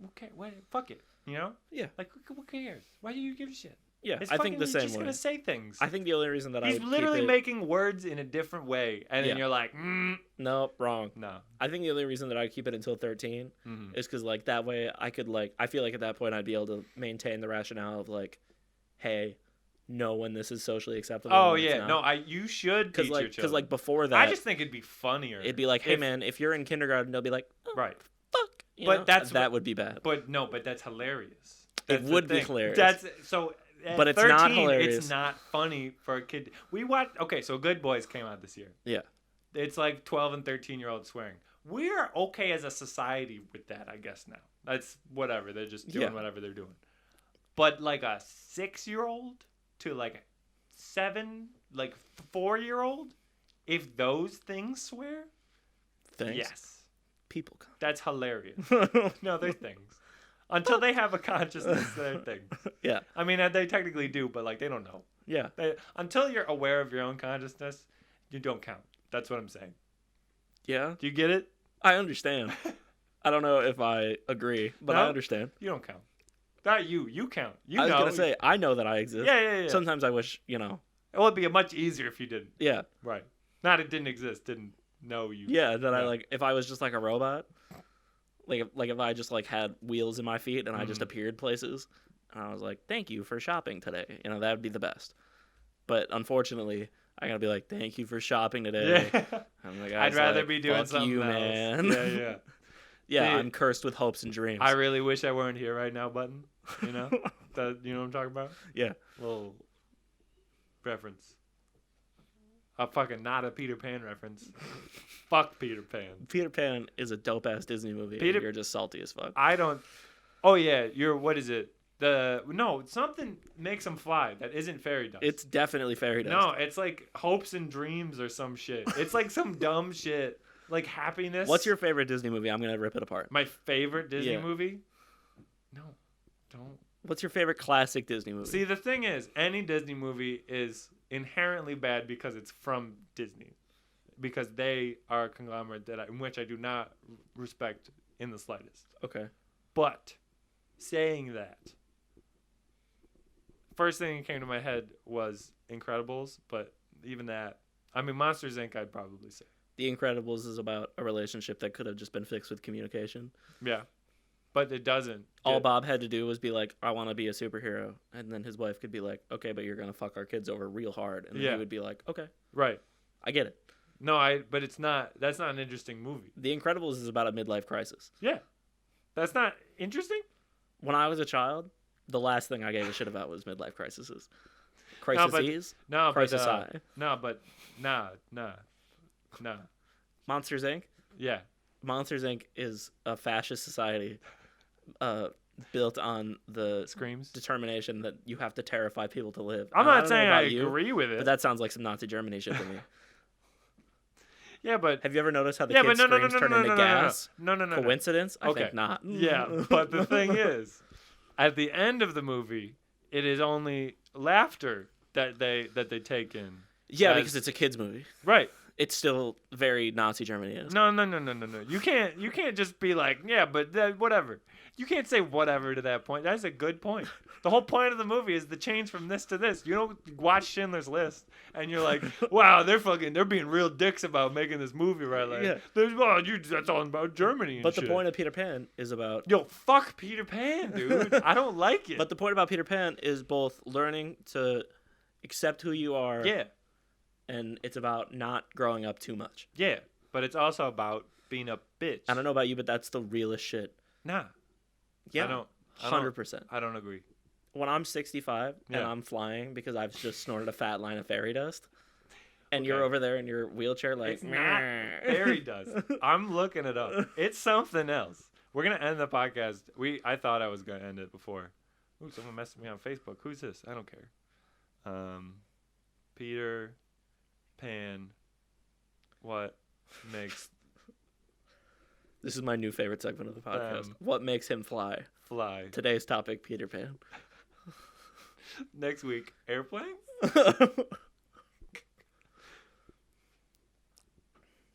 Okay, fuck it, you know? Yeah. Like who cares? Why do you give a shit? Yeah, It's I think the he's same just way. gonna say things. I think the only reason that I He's would literally keep it... making words in a different way, and then Yeah. you're like, Nope, wrong. no. I think the only reason that I keep it until 13 Mhm. is because like that way I could like I feel like at that point I'd be able to maintain the rationale of like, hey, know when this is socially acceptable. Oh and when it's yeah, not. no, you should teach your children. like before that, I just think it'd be funnier. it'd be like, hey if- man, if you're in kindergarten, they'll be like, oh, right? fuck, you But know? that's that would be bad. But that's hilarious. It That's the would be thing. hilarious. That's so. At But it's 13, not hilarious. It's not funny for a kid. We watched. Okay, so Good Boys came out this year. Yeah. It's like 12 and 13-year-olds swearing. We're okay as a society with that, I guess now. That's whatever. They're just doing Yeah. whatever they're doing. But like a 6-year-old to like a 4-year-old, if those things swear, Thanks. yes, People come. that's hilarious. No, they're things. Until they have a consciousness, they're things. Yeah. I mean, they technically do, but like they don't know. Yeah. Until you're aware of your own consciousness, you don't count. That's what I'm saying. Yeah. Do you get it? I understand. I don't know if I agree, but I No? understand. You don't count. Not you. You count. You I was know. gonna say I know that I exist. Yeah. Sometimes I wish, you know. It would be much easier if you didn't. Yeah. Right. Not it didn't exist. Didn't know you. Yeah, that I Yeah. like if I was just like a robot, like if I just like had wheels in my feet and I just appeared places, and I was like, "Thank you for shopping today," you know, that would be the best. But unfortunately, I gotta be like, "Thank you for shopping today." Yeah. I'm like, I'd rather like, be doing "Fuck something you, else. man." Yeah. Yeah, See, I'm cursed with hopes and dreams. I really wish I weren't here right now, Button. You know? You know what I'm talking about? Yeah. Little reference. A fucking not a Peter Pan reference. Fuck Peter Pan. Peter Pan is a dope ass Disney movie. Peter- And you're just salty as fuck. I don't. Oh yeah, what is it? Something makes them fly that isn't fairy dust. It's definitely fairy dust. No, it's like hopes and dreams or some shit. It's like some dumb shit. Like happiness. What's your favorite Disney movie? I'm gonna rip it apart. my favorite Disney Yeah. movie? No, don't. What's your favorite classic Disney movie? See, the thing is, any Disney movie is inherently bad because it's from Disney, because they are a conglomerate in which I do not respect in the slightest. Okay. But saying that, first thing that came to my head was Incredibles, but even that, I mean, Monsters Inc. I'd probably say. The Incredibles is about a relationship that could have just been fixed with communication. Yeah, but it doesn't. All Bob had to do was be like, I want to be a superhero. And then his wife could be like, okay, but you're going to fuck our kids over real hard. And then Yeah. he would be like, okay, Right. I get it. No, but it's not. That's not an interesting movie. The Incredibles is about a midlife crisis. Yeah. That's not interesting. When I was a child, the last thing I gave a shit about was midlife crises. No, but Crises? no, Crisis but I. no, but nah. Monsters Inc. Yeah. Monsters Inc. is a fascist society built on the Screams. determination that you have to terrify people to live. I'm And not don't saying know I about you, agree with it. but that sounds like some Nazi Germany shit to me. Yeah, but Have you ever noticed how the yeah, kids' but no, screams turn into gas? No. Coincidence? I Okay. think not. Yeah, but the thing is, at the end of the movie, it is only laughter that they take in. Yeah, as- because it's a kids' movie. Right. It's still very Nazi Germany is. No. You can't just be like, yeah, but whatever. You can't say whatever to that point. That's a good point. The whole point of the movie is the change from this to this. You don't watch Schindler's List and you're like, wow, they're being real dicks about making this movie, right? Like, Yeah. That's all about Germany and But shit. the point of Peter Pan is about... Yo, fuck Peter Pan, dude. I don't like it. But the point about Peter Pan is both learning to accept who you are, yeah, and it's about not growing up too much. yeah. But it's also about being a bitch. I don't know about you, but that's the realest shit. Nah. Yeah, I don't- 100%. I don't agree. When I'm 65 and Yeah. I'm flying because I've just snorted a fat line of fairy dust, and Okay. you're over there in your wheelchair like... It's not fairy dust. I'm looking it up. It's something else. We're gonna end the podcast. I thought I was gonna end it before. Ooh, someone messaged me on Facebook. Who's this? I don't care. Peter Pan. What makes This is my new favorite segment of the podcast. Um, What makes him fly? fly? Today's topic, Peter Pan. Next week, airplanes.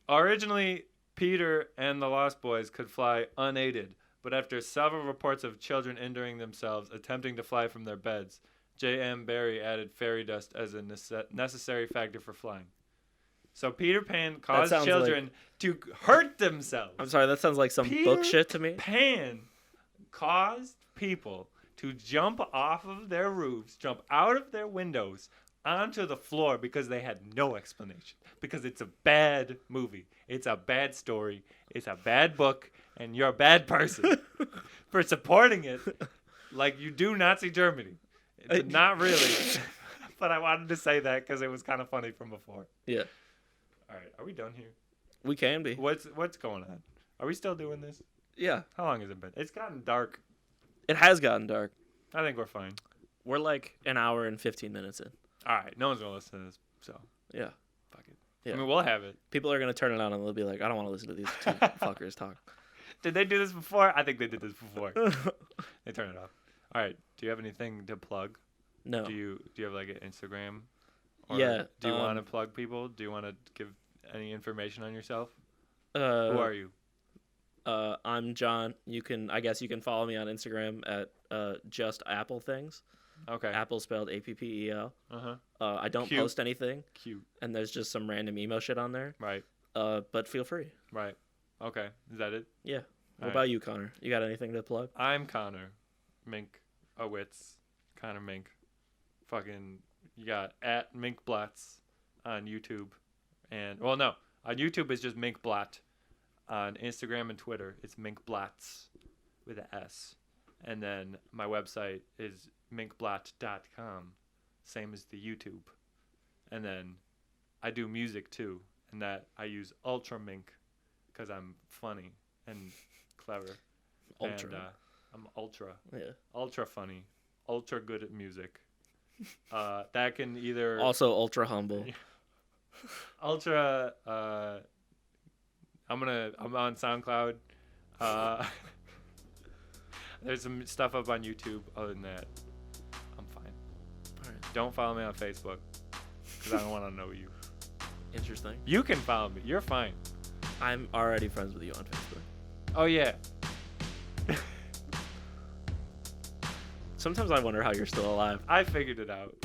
Originally, Peter and the Lost Boys could fly unaided, but after several reports of children injuring themselves attempting to fly from their beds, J.M. Barrie added fairy dust as a necessary factor for flying. So Peter Pan caused sounds children to hurt themselves. I'm sorry, that sounds like some book shit to me. Pan caused people to jump off of their roofs, jump out of their windows onto the floor because they had no explanation. Because it's a bad movie. It's a bad story. It's a bad book. And you're a bad person for supporting it like you do Nazi Germany. Not really. But I wanted to say that because it was kind of funny from before. Yeah, All right. Are we done here? we can be. What's going on? Are we still doing this? Yeah, How long has it been? It's gotten dark. it has gotten dark. I think we're fine. We're like an hour and 15 minutes in. All right. No one's going to listen to this. So, Yeah. fuck it. Yeah. I mean, we'll have it. People are going to turn it on and they'll be like, I don't want to listen to these two fuckers talk. Did they do this before? I think they did this before. They turn it off. All right. Do you have anything to plug? No. Do you have like an Instagram? Or Yeah, Do you want to plug people? Do you want to give any information on yourself? Who Who are you? I'm John. I guess you can follow me on Instagram at just Apple things. Okay. Apple spelled Appel. Uh-huh. I don't Cute. post anything, Cute. and there's just some random emo shit on there. Right. But feel free. Right. Okay. Is that it? Yeah. What All about you, Connor? You got anything to plug? I'm Connor. Mink. Owitz. Connor Mink. Fucking, you got at Mink Blatz on YouTube. And, well, no. On YouTube, it's just Mink Blatt. On Instagram and Twitter, it's Mink Blatz with an S. And then my website is minkblatt.com. Same as the YouTube. And then I do music too. And that I use Ultra Mink because I'm funny and clever. Ultra. And I'm ultra. Yeah. Ultra funny. Ultra good at music. That can either... Also ultra humble. Ultra... I'm on SoundCloud. There's some stuff up on YouTube. Other than that, I'm fine. All right. Don't follow me on Facebook because I don't want to know you. Interesting. You can follow me. You're fine. I'm already friends with you on Facebook. Oh yeah. Sometimes I wonder how you're still alive. I figured it out.